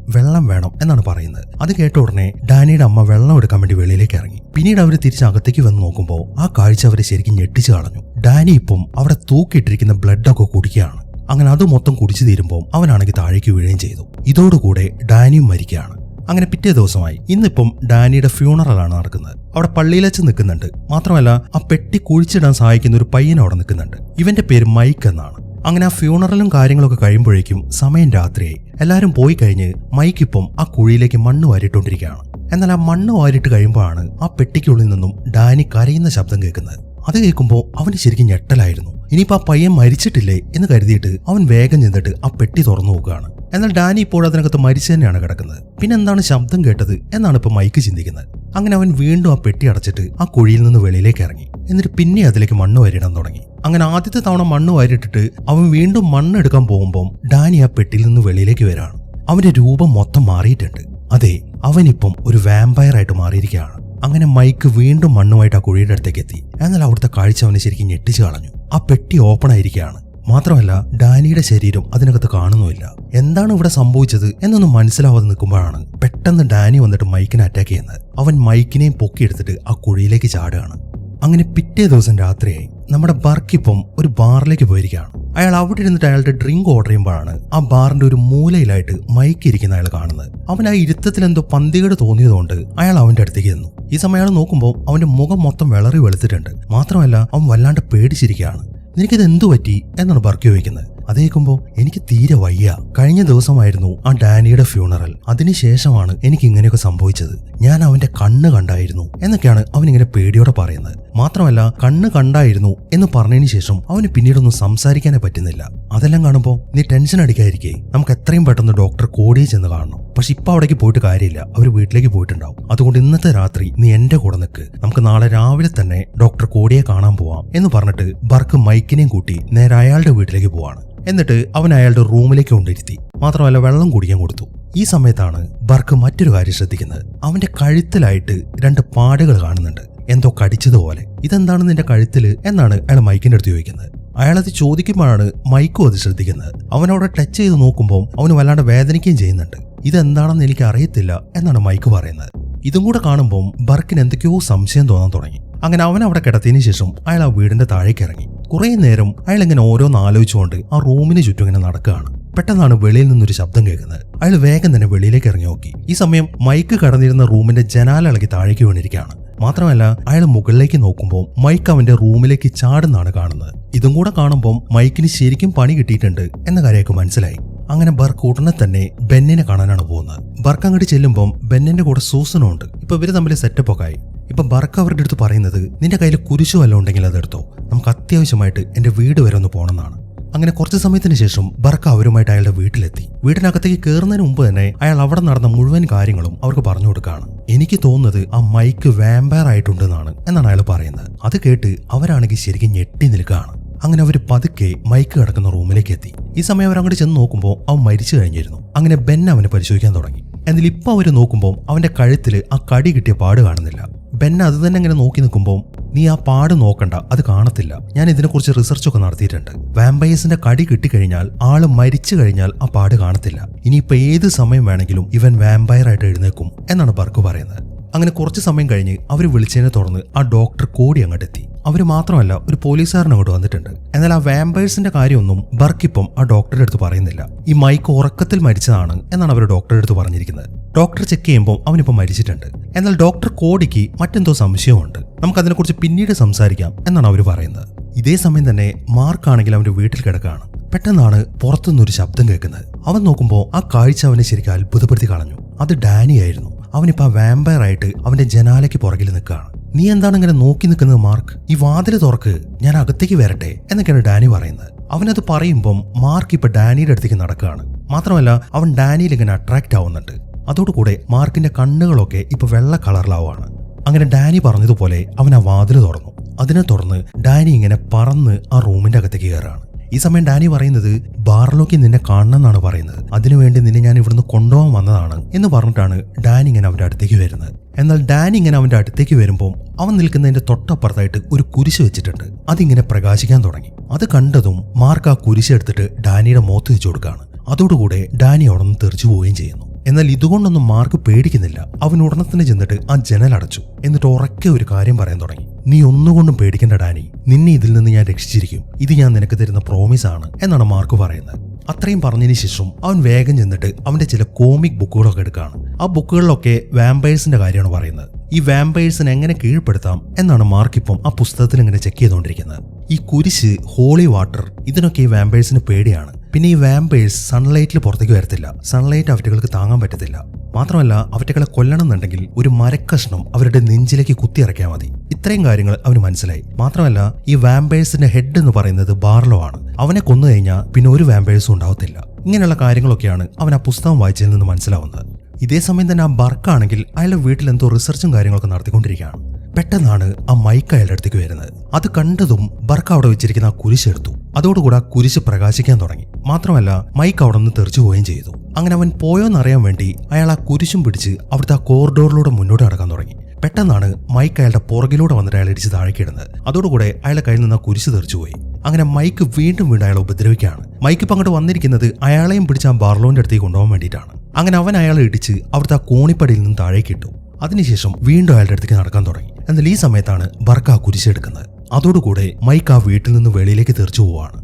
എന്നാണ് പറയുന്നത്. അത് കേട്ട ഉടനെ ഡാനിയുടെ അമ്മ വെള്ളം എടുക്കാൻ വേണ്ടി വെളിയിലേക്ക് ഇറങ്ങി. പിന്നീട് അവർ തിരിച്ച് അകത്തേക്ക് വന്ന് നോക്കുമ്പോൾ ആ കാഴ്ച അവരെ ശരിക്കും ഞെട്ടിച്ചു കളഞ്ഞു. ഡാനി ഇപ്പം അവിടെ തൂക്കിയിട്ടിരിക്കുന്ന ബ്ലഡൊക്കെ കുടിക്കുകയാണ്. അങ്ങനെ അത് മൊത്തം കുടിച്ചു തീരുമ്പോൾ അവനാണെങ്കിൽ താഴേക്ക് വീഴുകയും ചെയ്തു. ഇതോടുകൂടെ ഡാനിയും മരിക്കുകയാണ്. അങ്ങനെ പിറ്റേ ദിവസമായി. ഇന്നിപ്പം ഡാനിയുടെ ഫ്യൂണറലാണ് നടക്കുന്നത്. അവിടെ പള്ളിയിൽ വെച്ച് നിൽക്കുന്നുണ്ട്. മാത്രമല്ല ആ പെട്ടി കുഴിച്ചിടാൻ സഹായിക്കുന്ന ഒരു പയ്യൻ അവിടെ നിൽക്കുന്നുണ്ട്. ഇവന്റെ പേര് മൈക്ക് എന്നാണ്. അങ്ങനെ ആ ഫ്യൂണറലും കാര്യങ്ങളൊക്കെ കഴിയുമ്പോഴേക്കും സമയം രാത്രിയായി. എല്ലാവരും പോയി കഴിഞ്ഞ് മൈക്കിപ്പം ആ കുഴിയിലേക്ക് മണ്ണ് വാരിയിട്ടുകൊണ്ടിരിക്കുകയാണ്. എന്നാൽ ആ മണ്ണ് വാരിട്ട് കഴിയുമ്പോഴാണ് ആ പെട്ടിക്കുള്ളിൽ നിന്നും ഡാനി കരയുന്ന ശബ്ദം കേൾക്കുന്നത്. അത് കേൾക്കുമ്പോൾ അവന് ശരിക്കും ഞെട്ടലായിരുന്നു. ഇനിയിപ്പോൾ ആ പയ്യൻ മരിച്ചിട്ടില്ലേ എന്ന് കരുതിയിട്ട് അവൻ വേഗം ചെന്നിട്ട് ആ പെട്ടി തുറന്നു നോക്കുകയാണ്. എന്നാൽ ഡാനി ഇപ്പോൾ അതിനകത്ത് മരിച്ചു തന്നെയാണ് കിടക്കുന്നത്. പിന്നെ എന്താണ് ശബ്ദം കേട്ടത് എന്നാണ് ഇപ്പൊ മൈക്ക് ചിന്തിക്കുന്നത്. അങ്ങനെ അവൻ വീണ്ടും ആ പെട്ടി അടച്ചിട്ട് ആ കുഴിയിൽ നിന്ന് വെളിയിലേക്ക് ഇറങ്ങി. എന്നിട്ട് പിന്നെ അതിലേക്ക് മണ്ണ് വാരിയിടാൻ തുടങ്ങി. അങ്ങനെ ആദ്യത്തെ തവണ മണ്ണ് വാരിയിട്ടിട്ട് അവൻ വീണ്ടും മണ്ണ് എടുക്കാൻ പോകുമ്പോൾ ഡാനി ആ പെട്ടിയിൽ നിന്ന് വെളിയിലേക്ക് വരാണ്. അവന്റെ രൂപം മൊത്തം മാറിയിട്ടുണ്ട്. അതെ, അവനിപ്പം ഒരു വാമ്പയർ ആയിട്ട് മാറിയിരിക്കുകയാണ്. അങ്ങനെ മൈക്ക് വീണ്ടും മണ്ണുമായിട്ട് ആ കുഴിയുടെ അടുത്തേക്ക് എത്തി. എന്നാൽ അവിടുത്തെ കാഴ്ച അവനെ ശരിക്കും ഞെട്ടിച്ചു കളഞ്ഞു. ആ പെട്ടി ഓപ്പൺ ആയിരിക്കുകയാണ്. മാത്രമല്ല ഡാനിയുടെ ശരീരം അതിനകത്ത് കാണുന്നുമില്ല. എന്താണ് ഇവിടെ സംഭവിച്ചത് എന്നൊന്നും മനസ്സിലാവാതെ നിൽക്കുമ്പോഴാണ് പെട്ടെന്ന് ഡാനി വന്നിട്ട് മൈക്കിനെ അറ്റാക്ക് ചെയ്യുന്നത്. അവൻ മൈക്കിനെയും പൊക്കിയെടുത്തിട്ട് ആ കുഴിയിലേക്ക് ചാടുകയാണ്. അങ്ങനെ പിറ്റേ ദിവസം രാത്രിയായി. നമ്മുടെ ബർക്കിപ്പം ഒരു ബാറിലേക്ക് പോയിരിക്കുകയാണ്. അയാൾ അവിടെ ഇരുന്നിട്ട് അയാളുടെ ഡ്രിങ്ക് ഓർഡർ ചെയ്യുമ്പോഴാണ് ആ ബാറിന്റെ ഒരു മൂലയിലായിട്ട് മൈക്ക് ഇരിക്കുന്ന അയാൾ കാണുന്നത്. അവൻ ആ ഇരുത്തത്തിൽ എന്തോ പന്തികേട് തോന്നിയതുകൊണ്ട് അയാൾ അവന്റെ അടുത്തേക്ക് ചെന്നു. ഈ സമയം അയാൾ നോക്കുമ്പോൾ അവന്റെ മുഖം മൊത്തം വിളറി വെളുത്തിട്ടുണ്ട്. മാത്രമല്ല അവൻ വല്ലാണ്ട് പേടിച്ചിരിക്കുകയാണ്. എനിക്കിത് എന്തു പറ്റി എന്നാണ് ബർക്ക് ചോദിക്കുന്നത്. അത് കേൾക്കുമ്പോൾ എനിക്ക് തീരെ വയ്യ. കഴിഞ്ഞ ദിവസമായിരുന്നു ആ ഡാനിയുടെ ഫ്യൂണറൽ. അതിനുശേഷമാണ് എനിക്ക് ഇങ്ങനെയൊക്കെ സംഭവിച്ചത്. ഞാൻ അവന്റെ കണ്ണ് കണ്ടായിരുന്നു എന്നൊക്കെയാണ് അവൻ ഇങ്ങനെ പേടിയോടെ പറയുന്നത്. മാത്രമല്ല കണ്ണ് കണ്ടായിരുന്നു എന്ന് പറഞ്ഞതിന് ശേഷം അവന് പിന്നീടൊന്നും സംസാരിക്കാനേ പറ്റുന്നില്ല. അതെല്ലാം കാണുമ്പോൾ നീ ടെൻഷൻ അടിക്കാതിരിക്കേ, നമുക്ക് എത്രയും പെട്ടെന്ന് ഡോക്ടർ കോടിയെ ചെന്ന് കാണണം. പക്ഷെ ഇപ്പൊ അവിടേക്ക് പോയിട്ട് കാര്യമില്ല, അവർ വീട്ടിലേക്ക് പോയിട്ടുണ്ടാവും. അതുകൊണ്ട് ഇന്നത്തെ രാത്രി നീ എന്റെ കൂടെ നിൽക്ക്, നമുക്ക് നാളെ രാവിലെ തന്നെ ഡോക്ടർ കോടിയെ കാണാൻ പോവാം എന്ന് പറഞ്ഞിട്ട് ബർക്ക് മൈക്കിനെയും കൂട്ടി നേരെ അയാളുടെ വീട്ടിലേക്ക് പോവാണ്. എന്നിട്ട് അവൻ അയാളുടെ റൂമിലേക്ക് കൊണ്ടിരുത്തി. മാത്രമല്ല വെള്ളം കുടിക്കാൻ കൊടുത്തു. ഈ സമയത്താണ് ബർക്ക് മറ്റൊരു കാര്യം ശ്രദ്ധിക്കുന്നത്. അവന്റെ കഴുത്തിലായിട്ട് 2 പാടുകൾ കാണുന്നുണ്ട്, എന്തോ കടിച്ചതുപോലെ. ഇതെന്താണ് നിന്റെ കഴുത്തില് എന്നാണ് അയാൾ മൈക്കിന്റെ അടുത്ത് ചോദിക്കുന്നത്. അയാളത് ചോദിക്കുമ്പോഴാണ് മൈക്കും അത് ശ്രദ്ധിക്കുന്നത്. അവനവിടെ ടച്ച് ചെയ്ത് നോക്കുമ്പോൾ അവന് വല്ലാണ്ട് വേദനിക്കുകയും ചെയ്യുന്നുണ്ട്. ഇതെന്താണെന്ന് എനിക്ക് അറിയത്തില്ല എന്നാണ് മൈക്ക് പറയുന്നത്. ഇതും കൂടെ കാണുമ്പോൾ ബർക്കിന് എന്തൊക്കെയോ സംശയം തോന്നാൻ തുടങ്ങി. അങ്ങനെ അവൻ അവിടെ കിടത്തിയതിനു ശേഷം അയാൾ ആ വീടിന്റെ താഴേക്ക് ഇറങ്ങി. കുറെ നേരം അയാൾ ഇങ്ങനെ ഓരോന്ന് ആലോചിച്ചുകൊണ്ട് ആ റൂമിന് ചുറ്റും ഇങ്ങനെ നടക്കുകയാണ്. പെട്ടെന്നാണ് വെളിയിൽ നിന്നൊരു ശബ്ദം കേൾക്കുന്നത്. അയാൾ വേഗം തന്നെ വെളിയിലേക്ക് ഇറങ്ങി നോക്കി. ഈ സമയം മൈക്ക് കടന്നിരുന്ന റൂമിന്റെ ജനാല ഇളകി താഴേക്ക് വീണിരിക്കുകയാണ്. മാത്രമല്ല അയാൾ മുകളിലേക്ക് നോക്കുമ്പോൾ മൈക്ക് അവന്റെ റൂമിലേക്ക് ചാടുന്നാണ് കാണുന്നത്. ഇതും കൂടെ കാണുമ്പോൾ മൈക്കിന് ശരിക്കും പണി കിട്ടിയിട്ടുണ്ട് എന്ന കാര്യമൊക്കെ മനസ്സിലായി. അങ്ങനെ ബർക്ക് ഉടനെ തന്നെ ബെന്നിനെ കാണാനാണ് പോകുന്നത്. ബർക്ക് അങ്ങോട്ട് ചെല്ലുമ്പോൾ ബെന്നിന്റെ കൂടെ സൂസനും ഉണ്ട്. ഇപ്പൊ ഇവര് തമ്മിൽ സെറ്റപ്പ് ഒക്കെ ആയി. ഇപ്പൊ ബർക്ക് അവരുടെ അടുത്ത് പറയുന്നത്, നിന്റെ കയ്യിൽ കുരിശു വല്ലതും ഉണ്ടെങ്കിൽ അതെടുത്തോ, നമുക്ക് അത്യാവശ്യമായിട്ട് എന്റെ വീട് വരെ ഒന്ന് പോകണമെന്നാണ്. അങ്ങനെ കുറച്ച് സമയത്തിന് ശേഷം ബർക്ക് അവരുമായിട്ട് അയാളുടെ വീട്ടിലെത്തി. വീടിനകത്തേക്ക് കയറുന്നതിന് മുമ്പ് തന്നെ അയാൾ അവിടെ നടന്ന മുഴുവൻ കാര്യങ്ങളും അവർക്ക് പറഞ്ഞു കൊടുക്കുകയാണ്. എനിക്ക് തോന്നുന്നത് ആ മൈക്ക് വാമ്പയർ ആയിട്ടുണ്ടെന്നാണ് എന്നാണ് അയാൾ പറയുന്നത്. അത് കേട്ട് അവരാണെങ്കിൽ ശരിക്കും ഞെട്ടി നിൽക്കുകയാണ്. അങ്ങനെ അവർ പതുക്കെ മൈക്ക് കിടക്കുന്ന റൂമിലേക്ക് എത്തി. ഈ സമയം അവർ അങ്ങോട്ട് ചെന്ന് നോക്കുമ്പോൾ അവൻ മരിച്ചു കഴിഞ്ഞിരുന്നു. അങ്ങനെ ബെൻ അവനെ പരിശോധിക്കാൻ തുടങ്ങി. എന്നാൽ ഇപ്പൊ അവര് നോക്കുമ്പോൾ അവന്റെ കഴുത്തില് ആ കടി കിട്ടിയ പാട് കാണുന്നില്ല. ബെൻ അത് തന്നെ ഇങ്ങനെ നോക്കി നിൽക്കുമ്പോൾ, നീ ആ പാട് നോക്കണ്ട, അത് കാണത്തില്ല, ഞാൻ ഇതിനെക്കുറിച്ച് റിസർച്ചൊക്കെ നടത്തിയിട്ടുണ്ട്. വാമ്പയേഴ്സിന്റെ കടി കിട്ടിക്കഴിഞ്ഞാൽ ആള് മരിച്ചു കഴിഞ്ഞാൽ ആ പാട് കാണത്തില്ല. ഇനിയിപ്പോ ഏത് സമയം വേണമെങ്കിലും ഇവൻ വാമ്പയർ ആയിട്ട് എഴുന്നേക്കും എന്നാണ് ബർക്ക് പറയുന്നത്. അങ്ങനെ കുറച്ച് സമയം കഴിഞ്ഞ് അവർ വിളിച്ചതിനെ തുടർന്ന് ആ ഡോക്ടർ കോടി അങ്ങോട്ടെത്തി. അവര് മാത്രമല്ല ഒരു പോലീസുകാരൻ അങ്ങോട്ട് വന്നിട്ടുണ്ട്. എന്നാൽ ആ വാമ്പയേഴ്സിന്റെ കാര്യമൊന്നും ബർക്കിപ്പം ആ ഡോക്ടറുടെ അടുത്ത് പറയുന്നില്ല. ഈ മൈക്ക് ഉറക്കത്തിൽ മരിച്ചതാണ് എന്നാണ് അവർ ഡോക്ടറുടെ അടുത്ത് പറഞ്ഞിരിക്കുന്നത്. ഡോക്ടർ ചെക്ക് ചെയ്യുമ്പോൾ അവനിപ്പോൾ മരിച്ചിട്ടുണ്ട്. എന്നാൽ ഡോക്ടർ കോടിക്ക് മറ്റെന്തോ സംശയമുണ്ട്, നമുക്കതിനെക്കുറിച്ച് പിന്നീട് സംസാരിക്കാം എന്നാണ് അവർ പറയുന്നത്. ഇതേ സമയം തന്നെ മാർക്കാണെങ്കിൽ അവന്റെ വീട്ടിൽ കിടക്കുകയാണ്. പെട്ടെന്നാണ് പുറത്തുനിന്നൊരു ശബ്ദം കേൾക്കുന്നത്. അവൻ നോക്കുമ്പോൾ ആ കാഴ്ച അവനെ ശരിക്കും അത്ഭുതപ്പെടുത്തി കളഞ്ഞു. അത് ഡാനി ആയിരുന്നു. അവനിപ്പോ ആ വാമ്പയർ ആയിട്ട് അവന്റെ ജനാലയ്ക്ക് പുറകിൽ നിൽക്കുകയാണ്. നീ എന്താണ് ഇങ്ങനെ നോക്കി നിൽക്കുന്നത് മാർക്ക്, ഈ വാതില് തുറക്ക്, ഞാൻ അകത്തേക്ക് വരട്ടെ എന്നൊക്കെയാണ് ഡാനി പറയുന്നത്. അവനത് പറയുമ്പം മാർക്ക് ഇപ്പൊ ഡാനിയുടെ അടുത്തേക്ക് നടക്കുകയാണ്. മാത്രമല്ല അവൻ ഡാനിയിൽ ഇങ്ങനെ അട്രാക്ട് ആവുന്നുണ്ട്. അതോടുകൂടെ മാർക്കിന്റെ കണ്ണുകളൊക്കെ ഇപ്പൊ വെള്ള കളറിലാവുകയാണ്. അങ്ങനെ ഡാനി പറഞ്ഞതുപോലെ അവൻ ആ വാതില് തുറന്നു. അതിനെ തുടർന്ന് ഡാനി ഇങ്ങനെ പറന്ന് ആ റൂമിന്റെ അകത്തേക്ക് കയറാണ്. ഈ സമയം ഡാനി പറയുന്നത്, ബാർലോക്ക് നിന്നെ കാണണമെന്നാണ് പറയുന്നത്, അതിനുവേണ്ടി നിന്നെ ഞാൻ ഇവിടുന്ന് കൊണ്ടുപോകാൻ വന്നതാണ് എന്ന് പറഞ്ഞിട്ടാണ് ഡാനി ഇങ്ങനെ അവന്റെ അടുത്തേക്ക് വരുന്നത്. എന്നാൽ ഡാനി ഇങ്ങനെ അവന്റെ അടുത്തേക്ക് വരുമ്പോൾ അവൻ നിൽക്കുന്നതിന്റെ തൊട്ടപ്പുറത്തായിട്ട് ഒരു കുരിശ് വെച്ചിട്ടുണ്ട്. അതിങ്ങനെ പ്രകാശിക്കാൻ തുടങ്ങി. അത് കണ്ടതും മാർക്ക് ആ കുരിശ് എടുത്തിട്ട് ഡാനിയുടെ മുഖത്ത് വെച്ചു കൊടുക്കുകയാണ്. അതോടുകൂടെ ഡാനി അവിടെ നിന്ന് തെറിച്ചു പോവുകയും ചെയ്യുന്നു. എന്നാൽ ഇതുകൊണ്ടൊന്നും മാർക്ക് പേടിക്കുന്നില്ല. അവൻ ഉടനെ തന്നെ ചെന്നിട്ട് ആ ജനൽ അടച്ചു. എന്നിട്ട് ഉറക്കെ ഒരു കാര്യം പറയാൻ തുടങ്ങി, നീ ഒന്നുകൊണ്ടും പേടിക്കേണ്ട ഡാനി, നിന്നെ ഇതിൽ നിന്ന് ഞാൻ രക്ഷിച്ചിരിക്കും, ഇത് ഞാൻ നിനക്ക് തരുന്ന പ്രോമിസ് ആണ് എന്നാണ് മാർക്ക് പറയുന്നത്. അത്രയും പറഞ്ഞതിന് ശേഷം അവൻ വേഗം ചെന്നിട്ട് അവന്റെ ചില കോമിക് ബുക്കുകളൊക്കെ എടുക്കുകയാണ്. ആ ബുക്കുകളിലൊക്കെ വാമ്പയേഴ്സിന്റെ കാര്യമാണ് പറയുന്നത്. ഈ വാമ്പയേഴ്സിനെ എങ്ങനെ കീഴ്പ്പെടുത്താം എന്നാണ് മാർക്ക് ഇപ്പം ആ പുസ്തകത്തിൽ ഇങ്ങനെ ചെക്ക് ചെയ്തുകൊണ്ടിരിക്കുന്നത്. ഈ കുരിശ്, ഹോളി വാട്ടർ, ഇതിനൊക്കെ ഈ വാമ്പയേഴ്സിന് പേടിയാണ്. പിന്നെ ഈ വാമ്പയേഴ്സ് സൺലൈറ്റിൽ പുറത്തേക്ക് വരത്തില്ല. സൺലൈറ്റ് അവറ്റകൾക്ക് താങ്ങാൻ പറ്റത്തില്ല. മാത്രമല്ല അവറ്റകളെ കൊല്ലണം എന്നുണ്ടെങ്കിൽ ഒരു മരക്കഷ്ണം അവരുടെ നെഞ്ചിലേക്ക് കുത്തിയിറക്കിയാൽ മതി. ഇത്രയും കാര്യങ്ങൾ അവന് മനസ്സിലായി. മാത്രമല്ല ഈ വാമ്പയേഴ്സിന്റെ ഹെഡ് എന്ന് പറയുന്നത് ബാർലോ ആണ്. അവനെ കൊന്നു കഴിഞ്ഞാൽ പിന്നെ ഒരു വാമ്പയേഴ്സും ഉണ്ടാവത്തില്ല. ഇങ്ങനെയുള്ള കാര്യങ്ങളൊക്കെയാണ് അവൻ ആ പുസ്തകം വായിച്ചതിൽ നിന്ന് മനസ്സിലാവുന്നത്. ഇതേ സമയം തന്നെ ആ ബർക്കാണെങ്കിൽ അയാളുടെ വീട്ടിൽ എന്തോ റിസർച്ചും കാര്യങ്ങളൊക്കെ നടത്തിക്കൊണ്ടിരിക്കുകയാണ്. പെട്ടെന്നാണ് ആ മൈക്ക് അയാളുടെ അടുത്തേക്ക് വരുന്നത്. അത് കണ്ടതും ബർക്ക് അവിടെ വെച്ചിരിക്കുന്ന ആ കുരിശ് എടുത്തു. അതോടുകൂടെ ആ കുരിശ് പ്രകാശിക്കാൻ തുടങ്ങി. മാത്രമല്ല മൈക്ക് അവിടെ നിന്ന് തെറിച്ചു പോവുകയും ചെയ്തു. അങ്ങനെ അവൻ പോയോന്നറിയാൻ വേണ്ടി അയാൾ ആ കുരിശും പിടിച്ച് അവിടുത്തെ ആ കോറിഡോറിലൂടെ മുന്നോട്ട് നടക്കാൻ തുടങ്ങി. പെട്ടെന്നാണ് മൈക്ക് അയാളുടെ പുറകിലൂടെ വന്നിട്ട് അയാൾ ഇടിച്ച് താഴേക്കിടുന്നത്. അതോടുകൂടെ അയാളുടെ കയ്യിൽ നിന്ന് ആ കുരിശ് തെറിച്ചുപോയി. അങ്ങനെ മൈക്ക് വീണ്ടും അയാളെ ഉപദ്രവിക്കുകയാണ്. മൈക്ക് ഇപ്പം അങ്ങോട്ട് വന്നിരിക്കുന്നത് അയാളെയും പിടിച്ച് ആ ബാർലോന്റെ അടുത്തേക്ക് കൊണ്ടുപോകാൻ വേണ്ടിയിട്ടാണ്. അങ്ങനെ അവൻ അയാളെ ഇടിച്ച് അവിടുത്തെ ആ കോണിപ്പടിയിൽ നിന്ന് താഴേക്കിട്ടു. അതിനുശേഷം വീണ്ടും അയാളുടെ അടുത്തേക്ക് നടക്കാൻ തുടങ്ങി. എന്നാൽ ഈ സമയത്താണ് ബർക്ക് ആ കുരിശെടുക്കുന്നത്. അതോടുകൂടെ മൈക്ക് ആ വീട്ടിൽ നിന്ന് വെളിയിലേക്ക് തെറിച്ചു പോവാണ്.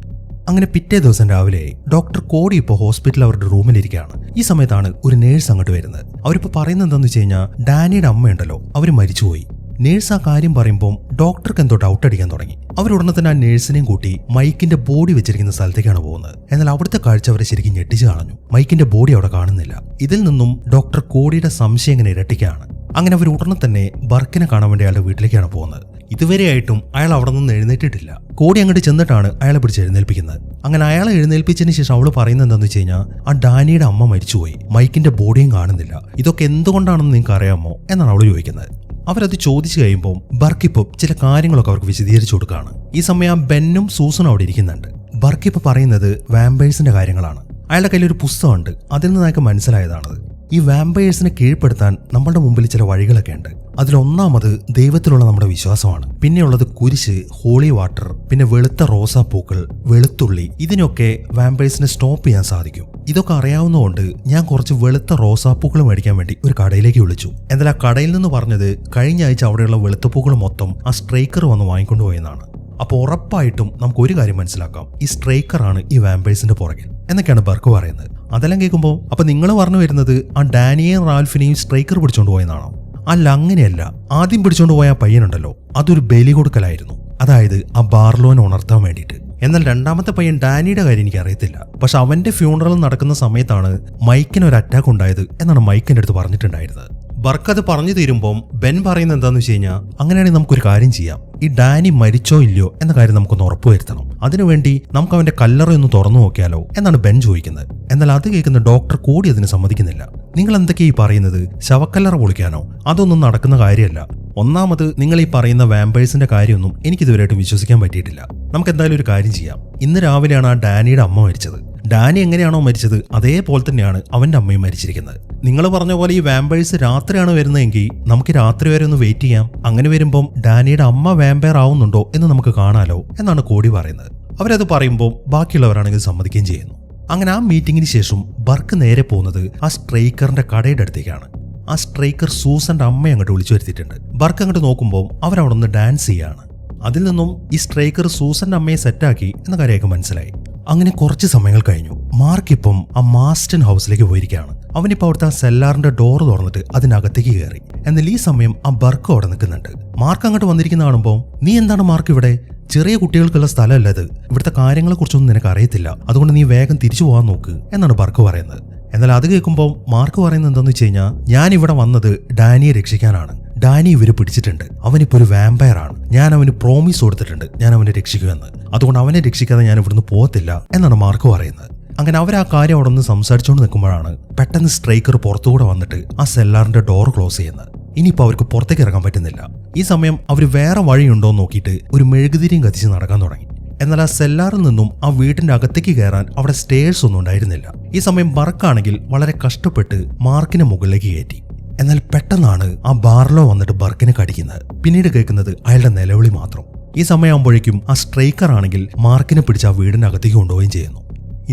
അങ്ങനെ പിറ്റേ ദിവസം രാവിലെ ഡോക്ടർ കോടി ഇപ്പോൾ ഹോസ്പിറ്റലിൽ അവരുടെ റൂമിലിരിക്കുകയാണ്. ഈ സമയത്താണ് ഒരു നേഴ്സ് അങ്ങോട്ട് വരുന്നത്. അവരിപ്പോൾ പറയുന്നത് എന്താണെന്ന് വെച്ച് കഴിഞ്ഞാൽ ഡാനിയുടെ അമ്മയുണ്ടല്ലോ, അവർ മരിച്ചുപോയി. നേഴ്സ് ആ കാര്യം പറയുമ്പോൾ ഡോക്ടർക്ക് എന്തോ ഡൗട്ട് അടിക്കാൻ തുടങ്ങി. അവരുടനെ തന്നെ ആ നേഴ്സിനെയും കൂട്ടി മൈക്കിന്റെ ബോഡി വെച്ചിരിക്കുന്ന സ്ഥലത്തേക്കാണ് പോകുന്നത്. എന്നാൽ അവിടുത്തെ കാഴ്ച അവരെ ശരിക്കും ഞെട്ടിച്ചു കളഞ്ഞു. മൈക്കിന്റെ ബോഡി അവിടെ കാണുന്നില്ല. ഇതിൽ നിന്നും ഡോക്ടർ കോടിയുടെ സംശയം ഇങ്ങനെ ഇരട്ടിക്കാണ്. അങ്ങനെ അവർ ഉടനെ തന്നെ ബർക്കിനെ കാണാൻ വേണ്ടി അയാളുടെ വീട്ടിലേക്കാണ് പോകുന്നത്. ഇതുവരെയായിട്ടും അയാൾ അവിടെ നിന്ന് എഴുന്നേറ്റിട്ടില്ല. കോടി അങ്ങോട്ട് ചെന്നിട്ടാണ് അയാളെ പിടിച്ച് എഴുന്നേൽപ്പിക്കുന്നത്. അങ്ങനെ അയാളെ എഴുന്നേൽപ്പിച്ചതിന് ശേഷം അവള് പറയുന്നത് എന്താണെന്ന് വെച്ച് കഴിഞ്ഞാൽ, ആ ഡാനിയുടെ അമ്മ മരിച്ചുപോയി, മൈക്കിന്റെ ബോഡിയും കാണുന്നില്ല, ഇതൊക്കെ എന്തുകൊണ്ടാണെന്ന് നിങ്ങൾക്ക് അറിയാമോ എന്നാണ് അവള് ചോദിക്കുന്നത്. അവരത് ചോദിച്ചു കഴിയുമ്പോൾ ബർക്കിപ്പം ചില കാര്യങ്ങളൊക്കെ അവർക്ക് വിശദീകരിച്ചു കൊടുക്കുകയാണ്. ഈ സമയം ബെന്നും സൂസനും അവിടെ ഇരിക്കുന്നുണ്ട്. ബർക്ക് ഇപ്പൊ പറയുന്നത് വാമ്പയേഴ്സിന്റെ കാര്യങ്ങളാണ്. അയാളുടെ കയ്യിൽ ഒരു പുസ്തകമുണ്ട്. അതിൽ നിന്ന് അയാൾക്ക് മനസ്സിലായതാണത്. ഈ വാമ്പയേഴ്സിനെ കീഴ്പ്പെടുത്താൻ നമ്മളുടെ മുമ്പിൽ ചില വഴികളൊക്കെ ഉണ്ട്. അതിലൊന്നാമത് ദൈവത്തിലുള്ള നമ്മുടെ വിശ്വാസമാണ്. പിന്നെയുള്ളത് കുരിശ്, ഹോളി വാട്ടർ, പിന്നെ വെളുത്ത റോസാപ്പൂക്കൾ, വെളുത്തുള്ളി. ഇതിനൊക്കെ വാമ്പയേഴ്സിനെ സ്റ്റോപ്പ് ചെയ്യാൻ സാധിക്കും. ഇതൊക്കെ അറിയാവുന്നതുകൊണ്ട് ഞാൻ കുറച്ച് വെളുത്ത റോസാപ്പൂക്കൾ മേടിക്കാൻ വേണ്ടി ഒരു കടയിലേക്ക് വിളിച്ചു. എന്നാൽ ആ കടയിൽ നിന്ന് പറഞ്ഞത് കഴിഞ്ഞ ആഴ്ച അവിടെയുള്ള വെളുത്തപ്പൂക്കൾ മൊത്തം ആ സ്ട്രൈക്കർ വന്ന് വാങ്ങിക്കൊണ്ടുപോയെന്നാണ്. അപ്പോൾ ഉറപ്പായിട്ടും നമുക്ക് ഒരു കാര്യം മനസ്സിലാക്കാം, ഈ സ്ട്രൈക്കറാണ് ഈ വാമ്പയേഴ്സിന്റെ പുറകിൽ എന്നൊക്കെയാണ് ബർക്ക് പറയുന്നത്. അതെല്ലാം കേൾക്കുമ്പോൾ അപ്പൊ നിങ്ങൾ പറഞ്ഞു വരുന്നത് ആ ഡാനിയേയും റാൽഫിനെയും സ്ട്രൈക്കർ പിടിച്ചോണ്ട് പോയെന്നാണോ? അല്ല, അങ്ങനെയല്ല. ആദ്യം പിടിച്ചോണ്ട് പോയ ആ പയ്യനുണ്ടല്ലോ, അതൊരു ബലി കൊടുക്കലായിരുന്നു. അതായത് ആ ബാർലോനെ ഉണർത്താൻ വേണ്ടിയിട്ട്. എന്നാൽ രണ്ടാമത്തെ പയ്യൻ ഡാനിയുടെ കാര്യം എനിക്ക് അറിയത്തില്ല. പക്ഷെ അവന്റെ ഫ്യൂണറൽ നടക്കുന്ന സമയത്താണ് മൈക്കിന് ഒരു അറ്റാക്ക് ഉണ്ടായത് എന്നാണ് മൈക്കിന്റെ അടുത്ത് പറഞ്ഞിട്ടുണ്ടായിരുന്നത്. ബർക്ക് അത് പറഞ്ഞു തീരുമ്പോൾ ബെൻ പറയുന്നത് എന്താന്ന് വെച്ച് കഴിഞ്ഞാൽ, അങ്ങനെയാണെങ്കിൽ നമുക്കൊരു കാര്യം ചെയ്യാം. ഈ ഡാനി മരിച്ചോ ഇല്ലയോ എന്ന കാര്യം നമുക്കൊന്ന് ഉറപ്പുവരുത്തണം. അതിനുവേണ്ടി നമുക്ക് അവന്റെ കല്ലറയൊന്ന് തുറന്നു നോക്കിയാലോ എന്നാണ് ബെൻ ചോദിക്കുന്നത്. എന്നാൽ അത് കേൾക്കുന്ന ഡോക്ടർ കൂടി അതിന് സമ്മതിക്കുന്നില്ല. നിങ്ങൾ എന്തൊക്കെയാ ഈ പറയുന്നത്? ശവക്കല്ലറ പൊളിക്കാനോ? അതൊന്നും നടക്കുന്ന കാര്യമല്ല. ഒന്നാമത് നിങ്ങൾ ഈ പറയുന്ന വാമ്പയേഴ്സിന്റെ കാര്യമൊന്നും എനിക്കിതുവരെയായിട്ടും വിശ്വസിക്കാൻ പറ്റിയിട്ടില്ല. നമുക്ക് എന്തായാലും ഒരു കാര്യം ചെയ്യാം. ഇന്ന് രാവിലെയാണ് ആ ഡാനിയുടെ അമ്മ മരിച്ചത്. ഡാനി എങ്ങനെയാണോ മരിച്ചത് അതേപോലെ തന്നെയാണ് അവന്റെ അമ്മയും മരിച്ചിരിക്കുന്നത്. നിങ്ങൾ പറഞ്ഞ പോലെ ഈ വാമ്പയേഴ്സ് രാത്രിയാണ് വരുന്നതെങ്കിൽ നമുക്ക് രാത്രി വരെ ഒന്ന് വെയിറ്റ് ചെയ്യാം. അങ്ങനെ വരുമ്പം ഡാനിയുടെ അമ്മ വാമ്പയർ ആവുന്നുണ്ടോ എന്ന് നമുക്ക് കാണാലോ എന്നാണ് കോടി പറയുന്നത്. അവരത് പറയുമ്പോൾ ബാക്കിയുള്ളവരാണെങ്കിൽ സമ്മതിക്കുകയും ചെയ്യുന്നു. അങ്ങനെ ആ മീറ്റിംഗിന് ശേഷം ബർക്ക് നേരെ പോകുന്നത് ആ സ്ട്രൈക്കറിന്റെ കടയുടെ അടുത്തേക്കാണ്. ആ സ്ട്രൈക്കർ സൂസന്റെ അമ്മയെ അങ്ങോട്ട് വിളിച്ചു വരുത്തിയിട്ടുണ്ട്. ബർക്ക് അങ്ങോട്ട് നോക്കുമ്പോൾ അവരവിടെ ഒന്ന് ഡാൻസ് ചെയ്യാണ്. അതിൽ നിന്നും ഈ സ്ട്രൈക്കർ സൂസന്റെ അമ്മയെ സെറ്റാക്കി എന്ന കാര്യമൊക്കെ മനസ്സിലായി. അങ്ങനെ കുറച്ച് സമയങ്ങൾ കഴിഞ്ഞു. മാർക്ക് ഇപ്പം ആ മാസ്റ്റൻ ഹൗസിലേക്ക് പോയിരിക്കുകയാണ്. അവനിപ്പോൾ അവിടുത്തെ ആ സെല്ലാറിന്റെ ഡോർ തുറന്നിട്ട് അതിനകത്തേക്ക് കയറി. എന്നാൽ ഈ സമയം ആ ബർക്ക് അവിടെ നിൽക്കുന്നുണ്ട്. മാർക്ക് അങ്ങോട്ട് വന്നിരിക്കുന്ന കാണുമ്പോൾ, നീ എന്താണ് മാർക്ക് ഇവിടെ? ചെറിയ കുട്ടികൾക്കുള്ള സ്ഥലമല്ല ഇത്. ഇവിടുത്തെ കാര്യങ്ങളെ കുറിച്ചൊന്നും നിനക്ക് അറിയത്തില്ല. അതുകൊണ്ട് നീ വേഗം തിരിച്ചു പോകാൻ നോക്ക് എന്നാണ് ബർക്ക് പറയുന്നത്. എന്നാൽ അത് കേൾക്കുമ്പോൾ മാർക്ക് പറയുന്നത് എന്താണെന്ന് വെച്ച് കഴിഞ്ഞാൽ, ഞാൻ ഇവിടെ വന്നത് ഡാനിയെ രക്ഷിക്കാനാണ്. ഡാനി ഇവര് പിടിച്ചിട്ടുണ്ട്. അവനിപ്പോ ഒരു വാമ്പയർ ആണ്. ഞാൻ അവന് പ്രോമിസ് കൊടുത്തിട്ടുണ്ട് ഞാൻ അവനെ രക്ഷിക്കുമെന്ന്. അതുകൊണ്ട് അവനെ രക്ഷിക്കാതെ ഞാൻ ഇവിടുന്ന് പോകത്തില്ല എന്നാണ് മാർക്ക് പറയുന്നത്. അങ്ങനെ അവർ ആ കാര്യം അവിടെ നിന്ന് സംസാരിച്ചുകൊണ്ട് നിൽക്കുമ്പോഴാണ് പെട്ടെന്ന് സ്ട്രൈക്കർ പുറത്തുകൂടെ വന്നിട്ട് ആ സെല്ലാറിന്റെ ഡോർ ക്ലോസ് ചെയ്യുന്നത്. ഇനിയിപ്പോൾ അവർക്ക് പുറത്തേക്ക് ഇറങ്ങാൻ പറ്റുന്നില്ല. ഈ സമയം അവർ വേറെ വഴിയുണ്ടോ എന്ന് നോക്കിയിട്ട് ഒരു മെഴുകുതിരിയും കത്തിച്ച് നടക്കാൻ തുടങ്ങി. എന്നാൽ ആ സെല്ലാറിൽ നിന്നും ആ വീടിന്റെ അകത്തേക്ക് കയറാൻ അവിടെ സ്റ്റേഴ്സ് ഒന്നും ഉണ്ടായിരുന്നില്ല. ഈ സമയം ബർക്കാണെങ്കിൽ വളരെ കഷ്ടപ്പെട്ട് മാർക്കിനെ മുകളിലേക്ക് കയറ്റി. എന്നാൽ പെട്ടെന്നാണ് ആ ബാർലോ വന്നിട്ട് ബർക്കിനെ കടിക്കുന്നത്. പിന്നീട് കേൾക്കുന്നത് അയാളുടെ നിലവിളി മാത്രം. ഈ സമയമാകുമ്പോഴേക്കും ആ സ്ട്രൈക്കർ ആണെങ്കിൽ മാർക്കിനെ പിടിച്ച് ആ വീടിന്റെ അകത്തേക്ക് കൊണ്ടുപോവുകയും ചെയ്യുന്നു.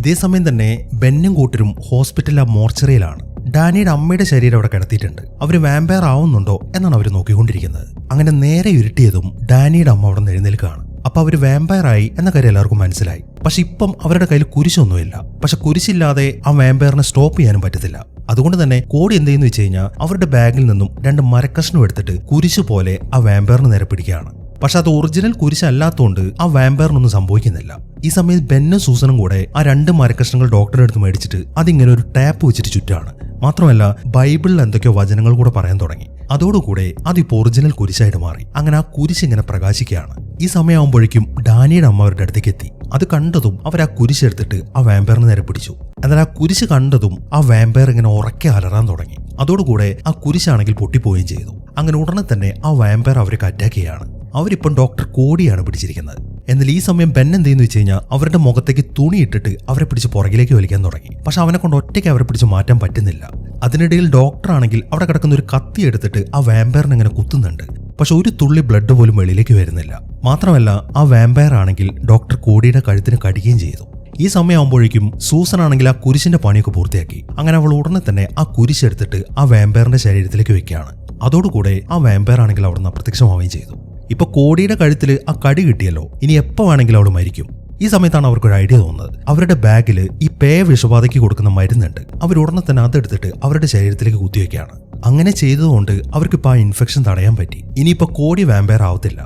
ഇതേ സമയം തന്നെ ബെന്നും കൂട്ടരും ഹോസ്പിറ്റലിലെ മോർച്ചറിയിലാണ്. ഡാനിയുടെ അമ്മയുടെ ശരീരം അവിടെ കിടത്തിയിട്ടുണ്ട്. അവര് വാമ്പയർ ആവുന്നുണ്ടോ എന്നാണ് അവർ നോക്കിക്കൊണ്ടിരിക്കുന്നത്. അങ്ങനെ നേരെ ഇരുട്ടിയതും ഡാനിയുടെ അമ്മ അവിടെ നിന്ന് എഴുന്നേൽക്കുകയാണ്. അപ്പൊ അവര് വാമ്പയർ ആയി എന്ന കാര്യം എല്ലാവർക്കും മനസ്സിലായി. പക്ഷെ ഇപ്പം അവരുടെ കയ്യിൽ കുരിശൊന്നുമില്ല. പക്ഷെ കുരിശില്ലാതെ ആ വാമ്പയറിനെ സ്റ്റോപ്പ് ചെയ്യാനും പറ്റത്തില്ല. അതുകൊണ്ട് തന്നെ കോടി എന്ത് ചെയ്യുന്നു വെച്ച് കഴിഞ്ഞാൽ അവരുടെ ബാഗിൽ നിന്നും 2 മരക്കഷ്ണം എടുത്തിട്ട് കുരിശ് പോലെ ആ വാമ്പയറിന് നേരെ പിടിക്കുകയാണ്. പക്ഷെ അത് ഒറിജിനൽ കുരിശല്ലാത്തതുകൊണ്ട് ആ വാമ്പയറിനൊന്നും സംഭവിക്കുന്നില്ല. ഈ സമയത്ത് ബെന്നും സൂസനും കൂടെ ആ 2 മരക്കഷ്ണങ്ങൾ ഡോക്ടറുടെ അടുത്ത് മേടിച്ചിട്ട് അതിങ്ങനെ ഒരു ടാപ്പ് വെച്ചിട്ട് ചുറ്റാണ്. മാത്രമല്ല ബൈബിളിൽ എന്തൊക്കെയോ വചനങ്ങൾ കൂടെ പറയാൻ തുടങ്ങി. അതോടുകൂടെ അതിപ്പോൾ ഒറിജിനൽ കുരിശായിട്ട് മാറി. അങ്ങനെ ആ കുരിശ് ഇങ്ങനെ പ്രകാശിക്കുകയാണ്. ഈ സമയമാകുമ്പോഴേക്കും ഡാനിയുടെ അമ്മ അവരുടെ അടുത്തേക്ക് എത്തി. അത് കണ്ടതും അവർ ആ കുരിശെടുത്തിട്ട് ആ വാമ്പയറിന് നേരെ പിടിച്ചു. എന്നാൽ ആ കുരിശ് കണ്ടതും ആ വാമ്പയർ ഇങ്ങനെ ഉറക്കെ അലറാൻ തുടങ്ങി. അതോടുകൂടെ ആ കുരിശാണെങ്കിൽ പൊട്ടിപ്പോവുകയും ചെയ്തു. അങ്ങനെ ഉടനെ തന്നെ ആ വാമ്പയർ അവർക്ക് അറ്റാക്ക് ചെയ്യാണ്. അവരിപ്പം ഡോക്ടർ കോടിയാണ് പിടിച്ചിരിക്കുന്നത്. എന്നാൽ ഈ സമയം ബെൻ എന്ത് ചെയ്യുന്നു വെച്ച് കഴിഞ്ഞാൽ അവരുടെ മുഖത്തേക്ക് തുണി ഇട്ടിട്ട് അവരെ പിടിച്ച് പുറകിലേക്ക് വലിക്കാൻ തുടങ്ങി. പക്ഷെ അവനെ കൊണ്ട് ഒറ്റയ്ക്ക് അവരെ പിടിച്ച് മാറ്റാൻ പറ്റുന്നില്ല. അതിനിടയിൽ ഡോക്ടർ ആണെങ്കിൽ അവിടെ കിടക്കുന്ന ഒരു കത്തി എടുത്തിട്ട് ആ വാമ്പയറിനെ ഇങ്ങനെ കുത്തുന്നുണ്ട്. പക്ഷെ ഒരു തുള്ളി ബ്ലഡ് പോലും വെളിയിലേക്ക് വരുന്നില്ല. മാത്രമല്ല ആ വാമ്പയർ ആണെങ്കിൽ ഡോക്ടർ കോടിയുടെ കഴുത്തിന് കടിക്കുകയും ചെയ്തു. ഈ സമയമാകുമ്പോഴേക്കും സൂസൻ ആണെങ്കിൽ ആ കുരിശിന്റെ പണിയൊക്കെ പൂർത്തിയാക്കി. അങ്ങനെ അവൾ ഉടനെ തന്നെ ആ കുരിശെടുത്തിട്ട് ആ വാമ്പയറിന്റെ ശരീരത്തിലേക്ക് വെക്കുകയാണ്. അതോടുകൂടെ ആ വാമ്പയർ ആണെങ്കിൽ അവിടെ നിന്ന് അപ്രത്യക്ഷമാവുകയും ചെയ്തു. ഇപ്പൊ കോടിയുടെ കഴുത്തിൽ ആ കടി കിട്ടിയല്ലോ, ഇനി എപ്പോ വേണമെങ്കിലും അവൾ മരിക്കും. ഈ സമയത്താണ് അവർക്കൊരു ഐഡിയ തോന്നുന്നത്. അവരുടെ ബാഗിൽ ഈ വിഷബാധയ്ക്ക് കൊടുക്കുന്ന മരുന്നുണ്ട്. അവരുടനെ തന്നെ അതെടുത്തിട്ട് അവരുടെ ശരീരത്തിലേക്ക് കുത്തിവെക്കുകയാണ്. അങ്ങനെ ചെയ്തതുകൊണ്ട് അവർക്കിപ്പോൾ ആ ഇൻഫെക്ഷൻ തടയാൻ പറ്റി. ഇനിയിപ്പോൾ കോടി വാമ്പയർ ആവത്തില്ല.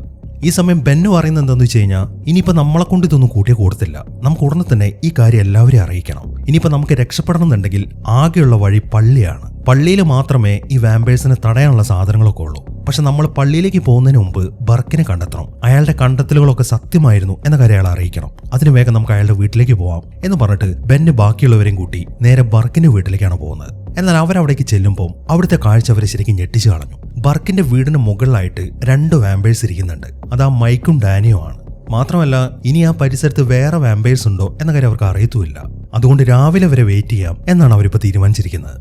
ഈ സമയം ബെന്നു പറയുന്നത് എന്താണെന്ന് വെച്ച് കഴിഞ്ഞാൽ, ഇനിയിപ്പോൾ നമ്മളെ കൊണ്ട് ഇതൊന്നും കൂട്ടിയ കൊടുത്തില്ല. നമുക്ക് ഉടനെ തന്നെ ഈ കാര്യം എല്ലാവരെയും അറിയിക്കണം. ഇനിയിപ്പോൾ നമുക്ക് രക്ഷപ്പെടണം എന്നുണ്ടെങ്കിൽ ആകെയുള്ള വഴി പള്ളിയാണ്. പള്ളിയിൽ മാത്രമേ ഈ വാമ്പയേഴ്സിനെ തടയാനുള്ള സാധനങ്ങളൊക്കെ ഉള്ളൂ. പക്ഷെ നമ്മൾ പള്ളിയിലേക്ക് പോകുന്നതിന് മുമ്പ് ബർക്കിനെ കണ്ടെത്തണം. അയാളുടെ കണ്ടെത്തലുകളൊക്കെ സത്യമായിരുന്നു എന്ന കാര്യം അയാൾ അറിയിക്കണം. അതിന് വേഗം നമുക്ക് അയാളുടെ വീട്ടിലേക്ക് പോവാം എന്ന് പറഞ്ഞിട്ട് ബെന്ന് ബാക്കിയുള്ളവരെയും കൂട്ടി നേരെ ബർക്കിന്റെ വീട്ടിലേക്കാണ് പോകുന്നത്. എന്നാൽ അവരവിടേക്ക് ചെല്ലുമ്പോൾ അവിടുത്തെ കാഴ്ച അവരെ ശരിക്കും ഞെട്ടിച്ചു കളഞ്ഞു. ബർക്കിന്റെ വീടിന് മുകളിലായിട്ട് 2 വാമ്പയേഴ്സ് ഇരിക്കുന്നുണ്ട്. അത് ആ മൈക്കും ഡാനിയോ ആണ്. മാത്രമല്ല ഇനി ആ പരിസരത്ത് വേറെ വാമ്പയേഴ്സ് ഉണ്ടോ എന്ന കാര്യം അവർക്ക് അറിയത്തുമില്ല. അതുകൊണ്ട് രാവിലെ വരെ വെയിറ്റ് ചെയ്യാം എന്നാണ് അവരിപ്പോൾ തീരുമാനിച്ചിരിക്കുന്നത്.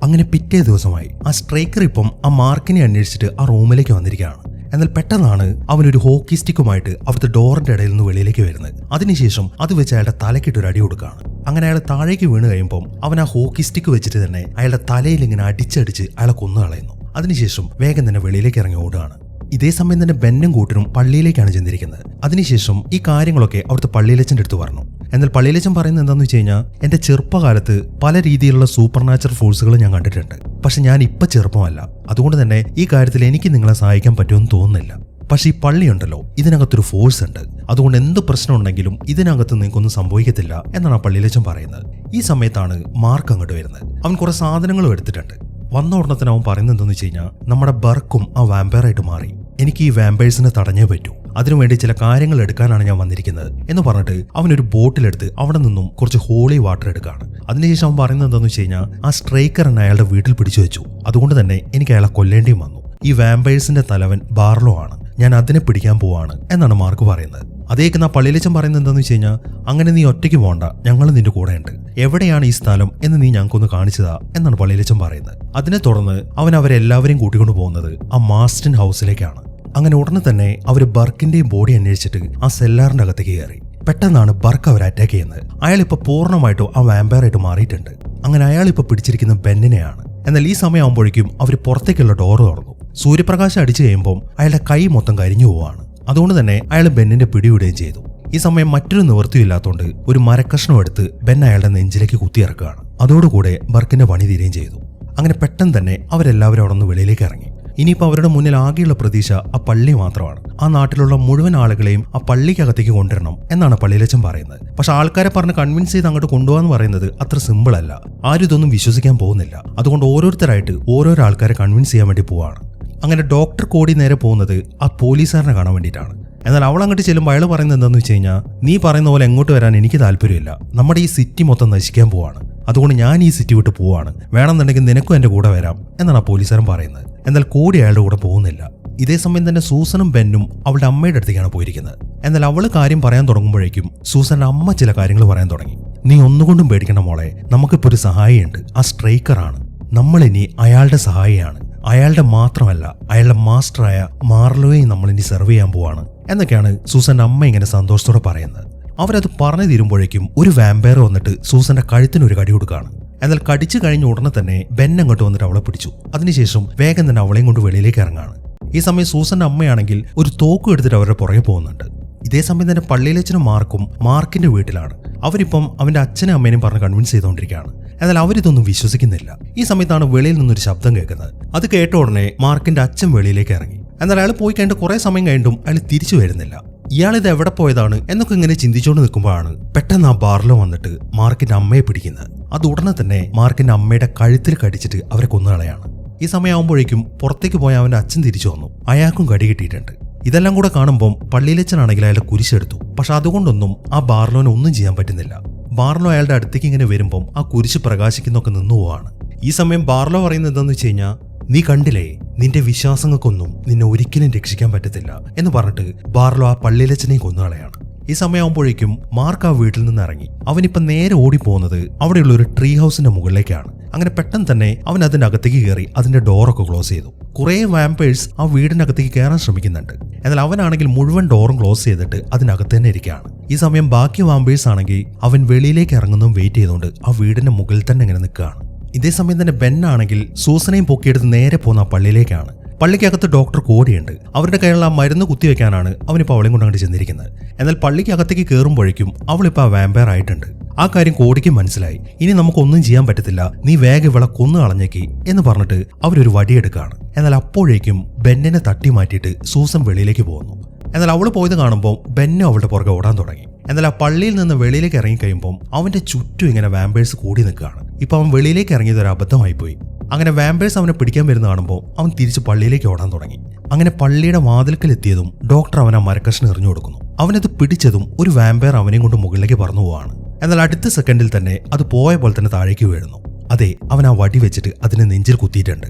അങ്ങനെ പിറ്റേ ദിവസമായി ആ സ്ട്രൈക്കർ ഇപ്പം ആ മാർക്കിനെ അന്വേഷിച്ചിട്ട് ആ റൂമിലേക്ക് വന്നിരിക്കുകയാണ്. എന്നാൽ പെട്ടെന്നാണ് അവനൊരു ഹോക്കി സ്റ്റിക്കുമായിട്ട് അവിടുത്തെ ഡോറിന്റെ ഇടയിൽ നിന്ന് വെളിയിലേക്ക് വരുന്നത്. അതിനുശേഷം അത് വെച്ച് അയാളുടെ തലക്കിട്ട് ഒരു അടി കൊടുക്കുകയാണ്. അങ്ങനെ അയാൾ താഴേക്ക് വീണ് കഴിയുമ്പോൾ അവൻ ആ ഹോക്കി സ്റ്റിക്ക് വെച്ചിട്ട് തന്നെ അയാളുടെ തലയിൽ ഇങ്ങനെ അടിച്ചടിച്ച് അയാളെ കൊന്നു കളയുന്നു. അതിനുശേഷം വേഗം തന്നെ വെളിയിലേക്ക് ഇറങ്ങി ഓടുകയാണ്. ഇതേ സമയം തന്നെ ബെന്നും കൂട്ടരും പള്ളിയിലേക്കാണ് ചെന്നിരിക്കുന്നത്. അതിനുശേഷം ഈ കാര്യങ്ങളൊക്കെ അവിടുത്തെ പള്ളിയിലച്ചൻ്റെ അടുത്ത് പറഞ്ഞു. എന്നാൽ പള്ളിയിലച്ചൻ പറയുന്നത് എന്താണെന്ന് വെച്ച് കഴിഞ്ഞാൽ, എന്റെ ചെറുപ്പകാലത്ത് പല രീതിയിലുള്ള സൂപ്പർ നാച്ചുറൽ ഫോഴ്സുകൾ ഞാൻ കണ്ടിട്ടുണ്ട്. പക്ഷെ ഞാൻ ഇപ്പം ചെറുപ്പമല്ല, അതുകൊണ്ട് തന്നെ ഈ കാര്യത്തിൽ എനിക്ക് നിങ്ങളെ സഹായിക്കാൻ പറ്റുമെന്ന് തോന്നുന്നില്ല. പക്ഷെ ഈ പള്ളിയുണ്ടല്ലോ, ഇതിനകത്തൊരു ഫോഴ്സ് ഉണ്ട്. അതുകൊണ്ട് എന്ത് പ്രശ്നം ഉണ്ടെങ്കിലും ഇതിനകത്ത് നിങ്ങൾക്കൊന്നും സംഭവിക്കത്തില്ല എന്നാണ് ആ പള്ളിയിലച്ചൻ പറയുന്നത്. ഈ സമയത്താണ് മാർക്ക് അങ്ങോട്ട് വരുന്നത്. അവൻ കുറെ സാധനങ്ങളും എടുത്തിട്ടുണ്ട്. വന്ന ഉടനെ അവൻ പറയുന്നത് എന്താണെന്ന് വെച്ച് കഴിഞ്ഞാൽ, നമ്മുടെ ബർക്കും ആ വാമ്പയറായിട്ട് മാറി. എനിക്ക് ഈ വാമ്പയേഴ്സിനെ തടഞ്ഞേ പറ്റൂ. അതിനുവേണ്ടി ചില കാര്യങ്ങൾ എടുക്കാനാണ് ഞാൻ വന്നിരിക്കുന്നത് എന്ന് പറഞ്ഞിട്ട് അവനൊരു ബോട്ടിലെടുത്ത് അവിടെ നിന്നും കുറച്ച് ഹോളി വാട്ടർ എടുക്കുകയാണ്. അതിനുശേഷം അവൻ പറയുന്നത് എന്താണെന്ന് വെച്ച് കഴിഞ്ഞാൽ, ആ സ്ട്രൈക്കറിനെ അയാളുടെ വീട്ടിൽ പിടിച്ചു വെച്ചു. അതുകൊണ്ട് തന്നെ എനിക്ക് അയാളെ കൊല്ലേണ്ടിയും വന്നു. ഈ വാമ്പയേഴ്സിന്റെ തലവൻ ബാർലോ ആണ്. ഞാൻ അതിനെ പിടിക്കാൻ പോവാണ് എന്നാണ് മാർക്ക് പറയുന്നത്. അതേക്കുന്ന പള്ളിയിലച്ചൻ പറയുന്നത് എന്താണെന്ന് വെച്ച് കഴിഞ്ഞാൽ, അങ്ങനെ നീ ഒറ്റയ്ക്ക് പോകണ്ട, ഞങ്ങൾ നിന്റെ കൂടെ ഉണ്ട്. എവിടെയാണ് ഈ സ്ഥലം എന്ന് നീ ഞങ്ങൾക്കൊന്ന് കാണിച്ചതാ എന്നാണ് പള്ളിയിലച്ചൻ പറയുന്നത്. അതിനെ തുടർന്ന് അവൻ അവരെല്ലാവരെയും കൂട്ടിക്കൊണ്ട് പോകുന്നത് ആ മാസ്റ്റൻ ഹൗസിലേക്കാണ്. അങ്ങനെ ഉടനെ തന്നെ അവർ ബർക്കിന്റെയും ബോഡി അന്വേഷിച്ചിട്ട് ആ സെല്ലാറിന്റെ അകത്തേക്ക് കയറി. പെട്ടെന്നാണ് ബർക്ക് അവരെ അറ്റാക്ക് ചെയ്യുന്നത്. അയാളിപ്പോൾ പൂർണ്ണമായിട്ടും ആ വാമ്പയറായിട്ട് മാറിയിട്ടുണ്ട്. അങ്ങനെ അയാളിപ്പോൾ പിടിച്ചിരിക്കുന്ന ബെന്നിനെയാണ്. എന്നാൽ ഈ സമയമാകുമ്പോഴേക്കും അവർ പുറത്തേക്കുള്ള ഡോർ തുറന്നു. സൂര്യപ്രകാശം അടിച്ചു കഴിയുമ്പോൾ അയാളുടെ കൈ മൊത്തം കരിഞ്ഞു പോവാണ്. അതുകൊണ്ട് തന്നെ അയാൾ ബെന്നിന്റെ പിടിവിടുകയും ചെയ്തു. ഈ സമയം മറ്റൊരു നിവൃത്തിയില്ലാത്തതുകൊണ്ട് ഒരു മരക്കഷ്ണം എടുത്ത് ബെൻ അയാളുടെ നെഞ്ചിലേക്ക് കുത്തിയിറക്കുകയാണ്. അതോടുകൂടെ ബർക്കിന്റെ പണി തീരുകയും ചെയ്തു. അങ്ങനെ പെട്ടെന്ന് തന്നെ അവരെല്ലാവരും അവിടെ നിന്ന് വെളിയിലേക്ക് ഇറങ്ങി. ഇനിയിപ്പോൾ അവരുടെ മുന്നിൽ ആകെയുള്ള പ്രതീക്ഷ ആ പള്ളി മാത്രമാണ്. ആ നാട്ടിലുള്ള മുഴുവൻ ആളുകളെയും ആ പള്ളിക്കകത്തേക്ക് കൊണ്ടുവരണം എന്നാണ് പള്ളിയിലച്ചൻ പറയുന്നത്. പക്ഷെ ആൾക്കാരെ പറഞ്ഞ് കൺവിൻസ് ചെയ്ത് അങ്ങോട്ട് കൊണ്ടുപോകാന്ന് പറയുന്നത് അത്ര സിമ്പിൾ അല്ല. ആരും ഇതൊന്നും വിശ്വസിക്കാൻ പോകുന്നില്ല. അതുകൊണ്ട് ഓരോരുത്തരായിട്ട് ഓരോരോ ആൾക്കാരെ കൺവിൻസ് ചെയ്യാൻ വേണ്ടി പോവാണ്. അങ്ങനെ ഡോക്ടർ കോടി നേരെ പോകുന്നത് ആ പോലീസുകാരനെ കാണാൻ വേണ്ടിയിട്ടാണ്. എന്നാൽ അവൾ അങ്ങോട്ട് ചെല്ലുമ്പോൾ അയാൾ പറയുന്നത് എന്താണെന്ന് വെച്ച് കഴിഞ്ഞാൽ, നീ പറയുന്ന പോലെ എങ്ങോട്ട് വരാൻ എനിക്ക് താല്പര്യമില്ല. നമ്മുടെ ഈ സിറ്റി മൊത്തം നശിക്കാൻ പോവാണ്. അതുകൊണ്ട് ഞാൻ ഈ സിറ്റി വിട്ട് പോവാണ്. വേണമെന്നുണ്ടെങ്കിൽ നിനക്കും എൻ്റെ കൂടെ വരാം എന്നാണ് ആ പോലീസുകാരൻ പറയുന്നത്. എന്നാൽ കോടി അയാളുടെ കൂടെ പോകുന്നില്ല. ഇതേ സമയം തന്നെ സൂസനും ബെന്നും അവളുടെ അമ്മയുടെ അടുത്തേക്കാണ് പോയിരിക്കുന്നത്. എന്നാൽ അവൾ കാര്യം പറയാൻ തുടങ്ങുമ്പോഴേക്കും സൂസന്റെ അമ്മ ചില കാര്യങ്ങൾ പറയാൻ തുടങ്ങി. നീ ഒന്നുകൊണ്ടും പേടിക്കണ്ട മോളെ, നമുക്കിപ്പോൾ ഒരു സഹായിയുണ്ട്. ആ സ്ട്രൈക്കറാണ്. നമ്മളിനി അയാളുടെ സഹായിയാണ്. അയാളുടെ മാത്രമല്ല, അയാളുടെ മാസ്റ്ററായ മാർലോയെയും നമ്മളിനി സെർവ് ചെയ്യാൻ പോവാണ് എന്നൊക്കെയാണ് സൂസന്റെ അമ്മ ഇങ്ങനെ സന്തോഷത്തോടെ പറയുന്നത്. അവരത് പറഞ്ഞു തീരുമ്പോഴേക്കും ഒരു വാമ്പയർ വന്നിട്ട് സൂസന്റെ കഴുത്തിന് ഒരു കടി കൊടുക്കുകയാണ്. എന്നാൽ കടിച്ചു കഴിഞ്ഞ ഉടനെ തന്നെ ബെൻ അങ്ങോട്ട് വന്നിട്ട് അവളെ പിടിച്ചു. അതിനുശേഷം വേഗം തന്നെ അവളെയും കൊണ്ട് വെളിയിലേക്ക് ഇറങ്ങാണ്. ഈ സമയം സൂസന്റെ അമ്മയാണെങ്കിൽ ഒരു തോക്കും എടുത്തിട്ട് അവരുടെ പുറകെ പോകുന്നുണ്ട്. ഇതേ സമയം തന്നെ പള്ളിയിലച്ചനും മാർക്കും മാർക്കിന്റെ വീട്ടിലാണ്. അവരിപ്പം അവന്റെ അച്ഛനും അമ്മേനെയും പറഞ്ഞ് കൺവിൻസ് ചെയ്തുകൊണ്ടിരിക്കുകയാണ്. എന്നാൽ അവരിതൊന്നും വിശ്വസിക്കുന്നില്ല. ഈ സമയത്താണ് വെളിയിൽ നിന്നൊരു ശബ്ദം കേൾക്കുന്നത്. അത് കേട്ട ഉടനെ മാർക്കിന്റെ അച്ഛൻ വെളിയിലേക്ക് ഇറങ്ങി. എന്നാൽ അയാൾ പോയി കഴിഞ്ഞിട്ട് കുറെ സമയം കഴിഞ്ഞിട്ടും അയാൾ തിരിച്ചു വരുന്നില്ല. ഇയാളിത് എവിടെ പോയതാണ് എന്നൊക്കെ ഇങ്ങനെ ചിന്തിച്ചുകൊണ്ട് നിൽക്കുമ്പോഴാണ് പെട്ടെന്ന് ആ ബാർലോ വന്നിട്ട് മാർക്കിന്റെ അമ്മയെ പിടിക്കുന്നത്. അത് ഉടനെ തന്നെ മാർക്കിന്റെ അമ്മയുടെ കഴുത്തിൽ കടിച്ചിട്ട് അവരെ കൊന്നുകളയാണ്. ഈ സമയമാകുമ്പോഴേക്കും പുറത്തേക്ക് പോയ അവന്റെ അച്ഛൻ തിരിച്ചു വന്നു. അയാൾക്കും കടി കിട്ടിയിട്ടുണ്ട്. ഇതെല്ലാം കൂടെ കാണുമ്പോൾ പള്ളിയിലച്ചനാണെങ്കിൽ അയാളുടെ കുരിശെടുത്തു. പക്ഷെ അതുകൊണ്ടൊന്നും ആ ബാർലോനെ ഒന്നും ചെയ്യാൻ പറ്റുന്നില്ല. ബാർലോ അയാളുടെ അടുത്തേക്ക് ഇങ്ങനെ വരുമ്പം ആ കുരിശ് പ്രകാശിക്കുന്നൊക്കെ നിന്നു പോവാണ്. ഈ സമയം ബാർലോ പറയുന്നത് എന്താണെന്ന് വെച്ച് കഴിഞ്ഞാൽ, നീ കണ്ടില്ലേ, നിന്റെ വിശ്വാസങ്ങൾക്കൊന്നും നിന്നെ ഒരിക്കലും രക്ഷിക്കാൻ പറ്റത്തില്ല എന്ന് പറഞ്ഞിട്ട് ബാർലോ ആ പള്ളിയിലച്ചനെയും കൊന്നുകളയാണ്. ഈ സമയമാകുമ്പോഴേക്കും മാർക്ക് ആ വീട്ടിൽ നിന്ന് ഇറങ്ങി. അവനിപ്പം നേരെ ഓടിപ്പോകുന്നത് അവിടെയുള്ള ഒരു ട്രീ ഹൗസിന്റെ മുകളിലേക്കാണ്. അങ്ങനെ പെട്ടെന്ന് തന്നെ അവൻ അതിന്റെ അകത്തേക്ക് കയറി അതിന്റെ ഡോറൊക്കെ ക്ലോസ് ചെയ്തു. കുറെ വാമ്പേഴ്സ് ആ വീടിനകത്തേക്ക് കയറാൻ ശ്രമിക്കുന്നുണ്ട്. എന്നാൽ അവനാണെങ്കിൽ മുഴുവൻ ഡോറും ക്ലോസ് ചെയ്തിട്ട് അതിനകത്ത് തന്നെ ഇരിക്കുകയാണ്. ഈ സമയം ബാക്കി വാമ്പേഴ്സ് ആണെങ്കിൽ അവൻ വെളിയിലേക്ക് ഇറങ്ങുന്നതും വെയിറ്റ് ചെയ്തുകൊണ്ട് ആ വീടിന്റെ മുകളിൽ തന്നെ ഇങ്ങനെ നിൽക്കുകയാണ്. ഇതേ സമയം തന്നെ ബെൻ ആണെങ്കിൽ സൂസനെയും പൊക്കിയെടുത്ത് നേരെ പോകുന്ന ആ പള്ളിയിലേക്കാണ്. പള്ളിക്കകത്ത് ഡോക്ടർ കോടിയുണ്ട്. അവരുടെ കയ്യിലുള്ള ആ മരുന്ന് കുത്തിവെക്കാനാണ് അവനിപ്പോൾ അവളെയും കൊണ്ട് അങ്ങോട്ട് ചെന്നിരിക്കുന്നത്. എന്നാൽ പള്ളിക്കകത്തേക്ക് കയറുമ്പോഴേക്കും അവളിപ്പോൾ ആ വാമ്പയർ ആയിട്ടുണ്ട്. ആ കാര്യം കോടിക്ക് മനസ്സിലായി. ഇനി നമുക്കൊന്നും ചെയ്യാൻ പറ്റത്തില്ല, നീ വേഗം ഇവളെ കൊന്നു കളഞ്ഞേക്ക് എന്ന് പറഞ്ഞിട്ട് അവരൊരു വടിയെടുക്കുകയാണ്. എന്നാൽ അപ്പോഴേക്കും ബെന്നിനെ തട്ടി മാറ്റിയിട്ട് സൂസൻ വെളിയിലേക്ക് പോകുന്നു. എന്നാൽ അവൾ പോയത് കാണുമ്പോൾ ബെന്നും അവളുടെ പുറകെ ഓടാൻ തുടങ്ങി. എന്നാൽ ആ പള്ളിയിൽ നിന്ന് വെളിയിലേക്ക് ഇറങ്ങി കഴിയുമ്പോൾ അവന്റെ ചുറ്റും ഇങ്ങനെ വാമ്പേഴ്സ് കൂടി നിൽക്കുകയാണ്. ഇപ്പൊ അവൻ വെളിയിലേക്ക് ഇറങ്ങിയത് ഒരു അബദ്ധമായി പോയി. അങ്ങനെ വാമ്പേഴ്സ് അവനെ പിടിക്കാൻ വരുന്ന കാണുമ്പോൾ അവൻ തിരിച്ച് പള്ളിയിലേക്ക് ഓടാൻ തുടങ്ങി. അങ്ങനെ പള്ളിയുടെ വാതിൽക്കൽ എത്തിയതും ഡോക്ടർ അവൻ ആ മരക്കഷ്ണം എറിഞ്ഞു കൊടുക്കുന്നു. അവനത് പിടിച്ചതും ഒരു വാമ്പയർ അവനെയും കൊണ്ട് മുകളിലേക്ക് പറന്നു പോവാണ്. എന്നാൽ അടുത്ത സെക്കൻഡിൽ തന്നെ അത് പോയ പോലെ തന്നെ താഴേക്ക് വീഴുന്നു. അതെ, അവൻ ആ വടി വെച്ചിട്ട് അതിനെ നെഞ്ചിൽ കുത്തിയിട്ടുണ്ട്.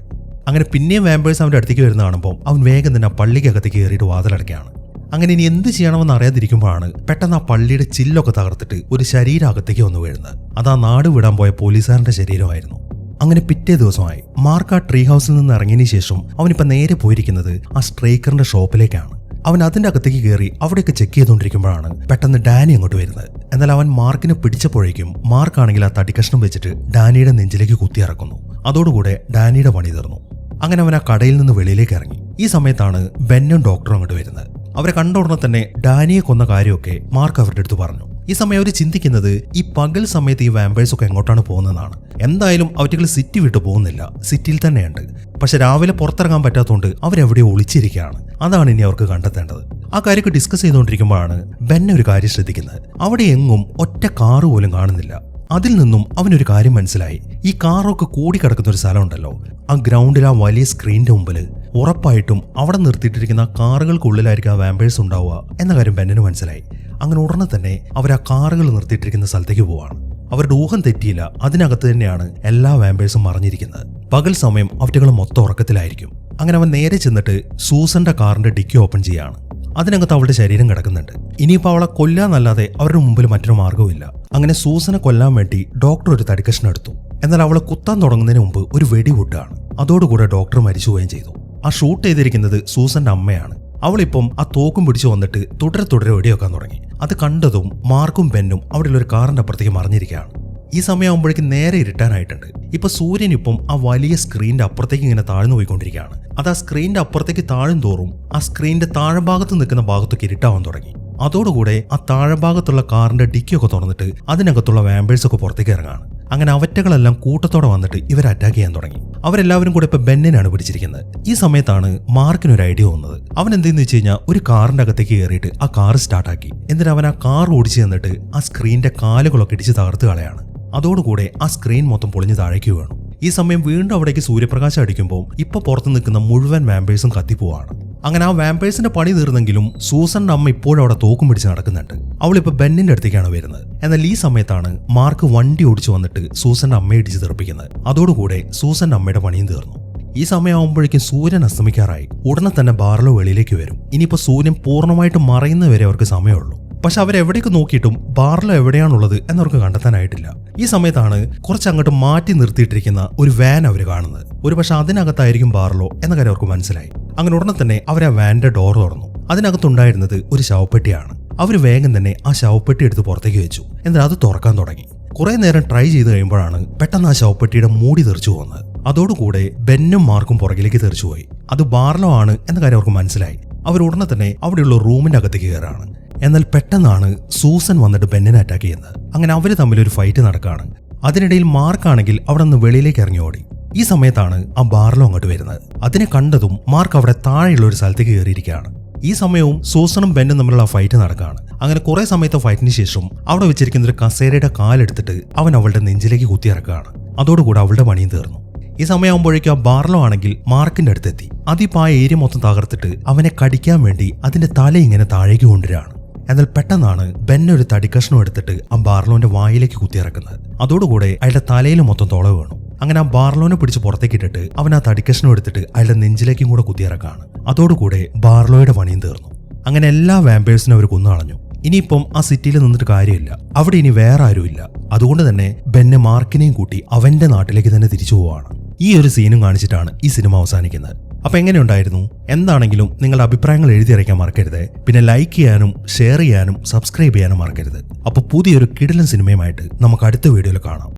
അങ്ങനെ പിന്നെയും വാമ്പേഴ്സ് അവന്റെ അടുത്തേക്ക് വരുന്ന കാണുമ്പോൾ അവൻ വേഗം തന്നെ ആ പള്ളിക്കകത്തേക്ക് കയറിയിട്ട് വാതിലടയ്ക്കുകയാണ്. അങ്ങനെ ഇനി എന്ത് ചെയ്യണമെന്ന് അറിയാതിരിക്കുമ്പോഴാണ് പെട്ടെന്ന് ആ പള്ളിയുടെ ചില്ലൊക്കെ തകർത്തിട്ട് ഒരു ശരീരം അകത്തേക്ക് വന്നു വീഴുന്നത്. അത് ആ നാട് വിടാൻ പോയ പോലീസുകാരന്റെ ശരീരമായിരുന്നു. അങ്ങനെ പിറ്റേ ദിവസമായി മാർക്ക് ആ ട്രീ ഹൗസിൽ നിന്ന് ഇറങ്ങിയതിനു ശേഷം അവനിപ്പോൾ നേരെ പോയിരിക്കുന്നത് ആ സ്ട്രൈക്കറിന്റെ ഷോപ്പിലേക്കാണ്. അവൻ അതിന്റെ അകത്തേക്ക് കയറി അവിടെയൊക്കെ ചെക്ക് ചെയ്തുകൊണ്ടിരിക്കുമ്പോഴാണ് പെട്ടെന്ന് ഡാനി അങ്ങോട്ട് വരുന്നത്. എന്നാൽ അവൻ മാർക്കിനെ പിടിച്ചപ്പോഴേക്കും മാർക്കാണെങ്കിൽ ആ തടിക്കഷ്ണം വെച്ചിട്ട് ഡാനിയുടെ നെഞ്ചിലേക്ക് കുത്തിയിറക്കുന്നു. അതോടുകൂടെ ഡാനിയുടെ പണി തീർന്നു. അങ്ങനെ അവൻ ആ കടയിൽ നിന്ന് വെളിയിലേക്ക് ഇറങ്ങി. ഈ സമയത്താണ് ബെന്നും ഡോക്ടറും അങ്ങോട്ട് വരുന്നത്. അവരെ കണ്ട ഉടനെ തന്നെ ഡാനിയെ കൊന്ന കാര്യമൊക്കെ മാർക്ക് അവരുടെ അടുത്ത് പറഞ്ഞു. ഈ സമയം അവർ ചിന്തിക്കുന്നത് ഈ പകൽ സമയത്ത് ഈ വാമ്പേഴ്സ് ഒക്കെ എങ്ങോട്ടാണ് പോകുന്നതാണ്. എന്തായാലും അവറ്റകൾ സിറ്റി വിട്ടു പോകുന്നില്ല, സിറ്റിയിൽ തന്നെയുണ്ട്. പക്ഷെ രാവിലെ പുറത്തിറങ്ങാൻ പറ്റാത്തതുകൊണ്ട് അവരെവിടെയോ ഒളിച്ചിരിക്കുകയാണ്. അതാണ് ഇനി അവർക്ക് കണ്ടെത്തേണ്ടത്. ആ കാര്യമൊക്കെ ഡിസ്കസ് ചെയ്തുകൊണ്ടിരിക്കുമ്പോഴാണ് ബെൻ ഒരു കാര്യം ശ്രദ്ധിക്കുന്നത്. അവിടെ എങ്ങും ഒറ്റ കാറ് പോലും കാണുന്നില്ല. അതിൽ നിന്നും അവനൊരു കാര്യം മനസ്സിലായി. ഈ കാറൊക്കെ കൂടിക്കിടക്കുന്ന ഒരു സ്ഥലമുണ്ടല്ലോ, ആ ഗ്രൗണ്ടിൽ ആ വലിയ സ്ക്രീനിന്റെ മുമ്പിൽ ഉറപ്പായിട്ടും അവിടെ നിർത്തിയിട്ടിരിക്കുന്ന കാറുകൾക്കുള്ളിലായിരിക്കും ആ വാമ്പേഴ്സ് ഉണ്ടാവുക എന്ന കാര്യം ബെന്നിന് മനസ്സിലായി. അങ്ങനെ ഉടനെ തന്നെ അവർ ആ കാറുകൾ നിർത്തിയിട്ടിരിക്കുന്ന സ്ഥലത്തേക്ക് പോവാണ്. അവരുടെ ഊഹം തെറ്റിയില്ല, അതിനകത്ത് തന്നെയാണ് എല്ലാ വാമ്പേഴ്സും മറിഞ്ഞിരിക്കുന്നത്. പകൽ സമയം അവറ്റകൾ മൊത്തം ഉറക്കത്തിലായിരിക്കും. അങ്ങനെ അവൻ നേരെ ചെന്നിട്ട് സൂസന്റെ കാറിന്റെ ഡിക്കി ഓപ്പൺ ചെയ്യാണ്. അതിനകത്ത് അവളുടെ ശരീരം കിടക്കുന്നുണ്ട്. ഇനിയിപ്പോൾ അവളെ കൊല്ലാന്നല്ലാതെ അവരുടെ മുമ്പിൽ മറ്റൊരു മാർഗ്ഗവുമില്ല. അങ്ങനെ സൂസനെ കൊല്ലാൻ വേണ്ടി ഡോക്ടർ ഒരു തടിക്കഷ്ണം എടുത്തു. എന്നാൽ അവളെ കുത്താൻ തുടങ്ങുന്നതിന് മുമ്പ് ഒരു വെടി പൊട്ടുകയാണ്. അതോടുകൂടെ ഡോക്ടർ മരിച്ചുപോവുകയും ചെയ്തു. ആ ഷൂട്ട് ചെയ്തിരിക്കുന്നത് സൂസന്റെ അമ്മയാണ്. അവളിപ്പം ആ തോക്കും പിടിച്ചു വന്നിട്ട് തുടരെ വെടിവെക്കാൻ തുടങ്ങി. അത് കണ്ടതും മാർക്കും ബെന്നും അവിടെ ഒരു കാറിന്റെ അപ്പുറത്തേക്ക് മറിഞ്ഞിരിക്കുകയാണ്. ഈ സമയമാകുമ്പോഴേക്കും നേരെ ഇരുട്ടാനായിട്ടുണ്ട്. ഇപ്പൊ സൂര്യൻ ഇപ്പം ആ വലിയ സ്ക്രീനിന്റെ അപ്പുറത്തേക്ക് ഇങ്ങനെ താഴ്ന്നു പോയിക്കൊണ്ടിരിക്കുകയാണ്. അത് ആ സ്ക്രീനിന്റെ അപ്പുറത്തേക്ക് താഴും തോറും ആ സ്ക്രീനിന്റെ താഴെഭാഗത്ത് നിൽക്കുന്ന ഭാഗത്തൊക്കെ ഇരുട്ടാവാൻ തുടങ്ങി. അതോടുകൂടെ ആ താഴെഭാഗത്തുള്ള കാറിന്റെ ഡിക്കിയൊക്കെ തുറന്നിട്ട് അതിനകത്തുള്ള വാമ്പേഴ്സ് ഒക്കെ പുറത്തേക്ക് ഇറങ്ങാണ്. അങ്ങനെ അവറ്റകളെല്ലാം കൂട്ടത്തോടെ വന്നിട്ട് ഇവരെ അറ്റാക്ക് ചെയ്യാൻ തുടങ്ങി. അവരെല്ലാവരും കൂടെ ഇപ്പൊ ബെന്നിനാണ് പിടിച്ചിരിക്കുന്നത്. ഈ സമയത്താണ് മാർക്കിന് ഒരു ഐഡിയ വന്നത്. അവൻ എന്തെന്ന് വെച്ച് കഴിഞ്ഞാൽ ഒരു കാറിന്റെ അകത്തേക്ക് കയറിയിട്ട് ആ കാർ സ്റ്റാർട്ടാക്കി. എന്നിട്ട് അവൻ ആ കാർ ഓടിച്ചു തന്നിട്ട് ആ സ്ക്രീനിന്റെ കാലുകളൊക്കെ ഇടിച്ച് തകർത്ത് കളയാണ്. അതോടുകൂടെ ആ സ്ക്രീൻ മൊത്തം പൊളിഞ്ഞ് താഴേക്ക് വീണു. ഈ സമയം വീണ്ടും അവിടേക്ക് സൂര്യപ്രകാശം അടിക്കുമ്പോൾ ഇപ്പൊ പുറത്ത് നിൽക്കുന്ന മുഴുവൻ വാമ്പേഴ്സും കത്തിപ്പോവാണ്. അങ്ങനെ ആ വാമ്പേഴ്സിന്റെ പണി തീർന്നെങ്കിലും സൂസന്റെ അമ്മ ഇപ്പോഴും അവിടെ തോക്കും പിടിച്ച് നടക്കുന്നുണ്ട്. അവളിപ്പോ ബെന്നിന്റെ അടുത്തേക്കാണ് വരുന്നത്. എന്നാൽ ഈ സമയത്താണ് മാർക്ക് വണ്ടി ഓടിച്ചു വന്നിട്ട് സൂസന്റെ അമ്മയെ ഇടിച്ച് തെറിപ്പിക്കുന്നത്. അതോടുകൂടെ സൂസന്റെ അമ്മയുടെ പണിയും തീർന്നു. ഈ സമയമാകുമ്പോഴേക്കും സൂര്യൻ അസ്തമിക്കാറായി. ഉടനെ തന്നെ ബാർലോ വെളിയിലേക്ക് വരും. ഇനിയിപ്പോ സൂര്യൻ പൂർണ്ണമായിട്ട് മറയുന്നവരെ അവർക്ക് സമയമുള്ളൂ. പക്ഷെ അവരെവിടേക്ക് നോക്കിയിട്ടും ബാർലോ എവിടെയാണുള്ളത് എന്നവർക്ക് കണ്ടെത്താനായിട്ടില്ല. ഈ സമയത്താണ് കുറച്ചങ്ങോട്ട് മാറ്റി നിർത്തിയിട്ടിരിക്കുന്ന ഒരു വാൻ അവർ കാണുന്നത്. ഒരു പക്ഷെ അതിനകത്തായിരിക്കും ബാർലോ എന്ന കാര്യം അവർക്ക് മനസ്സിലായി. അങ്ങനെ ഉടനെ തന്നെ അവർ ആ വാന്റെ ഡോർ തുറന്നു. അതിനകത്തുണ്ടായിരുന്നത് ഒരു ശവപ്പെട്ടിയാണ്. അവർ വേഗം തന്നെ ആ ശവപ്പെട്ടി എടുത്ത് പുറത്തേക്ക് വെച്ചു. എന്നാൽ അത് തുറക്കാൻ തുടങ്ങി. കുറെ നേരം ട്രൈ ചെയ്ത് കഴിയുമ്പോഴാണ് പെട്ടെന്ന് ആ ശവപ്പെട്ടിയുടെ മൂടി തെറിച്ചു പോകുന്നത്. അതോടുകൂടെ ബെന്നും മാർക്കും പുറകിലേക്ക് തെറിച്ചുപോയി. അത് ബാർലോ ആണ് എന്ന കാര്യം അവർക്ക് മനസ്സിലായി. അവർ ഉടനെ തന്നെ അവിടെയുള്ള റൂമിന്റെ അകത്തേക്ക് കയറാണ്. എന്നാൽ പെട്ടെന്നാണ് സൂസൻ വന്നിട്ട് ബെന്നിനെ അറ്റാക്ക് ചെയ്യുന്നത്. അങ്ങനെ അവര് തമ്മിൽ ഒരു ഫൈറ്റ് നടക്കുകയാണ്. അതിനിടയിൽ മാർക്കാണെങ്കിൽ അവിടെ നിന്ന് വെളിയിലേക്ക് ഇറങ്ങി ഓടി. ഈ സമയത്താണ് ആ ബാർലോ അങ്ങോട്ട് വരുന്നത്. അതിനെ കണ്ടതും മാർക്ക് അവിടെ താഴെയുള്ള ഒരു സ്ഥലത്തേക്ക് കയറിയിരിക്കുകയാണ്. ഈ സമയവും സൂസനും ബെന്നും തമ്മിലുള്ള ഫൈറ്റ് നടക്കുകയാണ്. അങ്ങനെ കുറെ സമയത്തെ ഫൈറ്റിന് ശേഷം അവിടെ വെച്ചിരിക്കുന്ന ഒരു കസേരയുടെ കാലെടുത്തിട്ട് അവൻ അവളുടെ നെഞ്ചിലേക്ക് കുത്തിയിറക്കുകയാണ്. അതോടുകൂടെ അവളുടെ പണിയും തീർന്നു. ഈ സമയമാകുമ്പോഴേക്കും ആ ബാർലോ ആണെങ്കിൽ മാർക്കിന്റെ അടുത്തെത്തി. അതിപ്പോ ആ ഏരിയ മൊത്തം തകർത്തിട്ട് അവനെ കടിക്കാൻ വേണ്ടി അതിന്റെ തല ഇങ്ങനെ താഴേക്ക് കൊണ്ടുവരികയാണ്. എന്നാൽ പെട്ടെന്നാണ് ബെൻ ഒരു തടിക്കഷ്ണം എടുത്തിട്ട് ആ ബാർലോന്റെ വായിലേക്ക് കുത്തിയിറക്കുന്നത്. അതോടുകൂടെ അയാളുടെ തലയിൽ മൊത്തം തുള വീണു. അങ്ങനെ ആ ബാർലോനെ പിടിച്ച് പുറത്തേക്ക് ഇട്ടിട്ട് അവൻ ആ തടിക്കഷ്ണം എടുത്തിട്ട് അയാളുടെ നെഞ്ചിലേക്കും കൂടെ കുത്തിയിറക്കാണ്. അതോടുകൂടെ ബാർലോയുടെ പണിയും തീർന്നു. അങ്ങനെ എല്ലാ വാമ്പേഴ്സിനും അവർ കൊന്നുകളഞ്ഞു. ഇനിയിപ്പം ആ സിറ്റിയിൽ നിന്നിട്ട് കാര്യമില്ല. അവിടെ ഇനി വേറെ ആരുമില്ല. അതുകൊണ്ട് തന്നെ ബെന്നെ മാർക്കിനെയും കൂട്ടി അവന്റെ നാട്ടിലേക്ക് തന്നെ തിരിച്ചു പോവാണ്. ഈ ഒരു സീനും കാണിച്ചിട്ടാണ് ഈ സിനിമ അവസാനിക്കുന്നത്. അപ്പൊ എങ്ങനെയുണ്ടായിരുന്നു? എന്താണെങ്കിലും നിങ്ങളുടെ അഭിപ്രായങ്ങൾ എഴുതിയറിയിക്കാൻ മറക്കരുത്. പിന്നെ ലൈക്ക് ചെയ്യാനും ഷെയർ ചെയ്യാനും സബ്സ്ക്രൈബ് ചെയ്യാനും മറക്കരുത്. അപ്പൊ പുതിയൊരു കിടിലൻ സിനിമയുമായിട്ട് നമുക്ക് അടുത്ത വീഡിയോയിൽ കാണാം.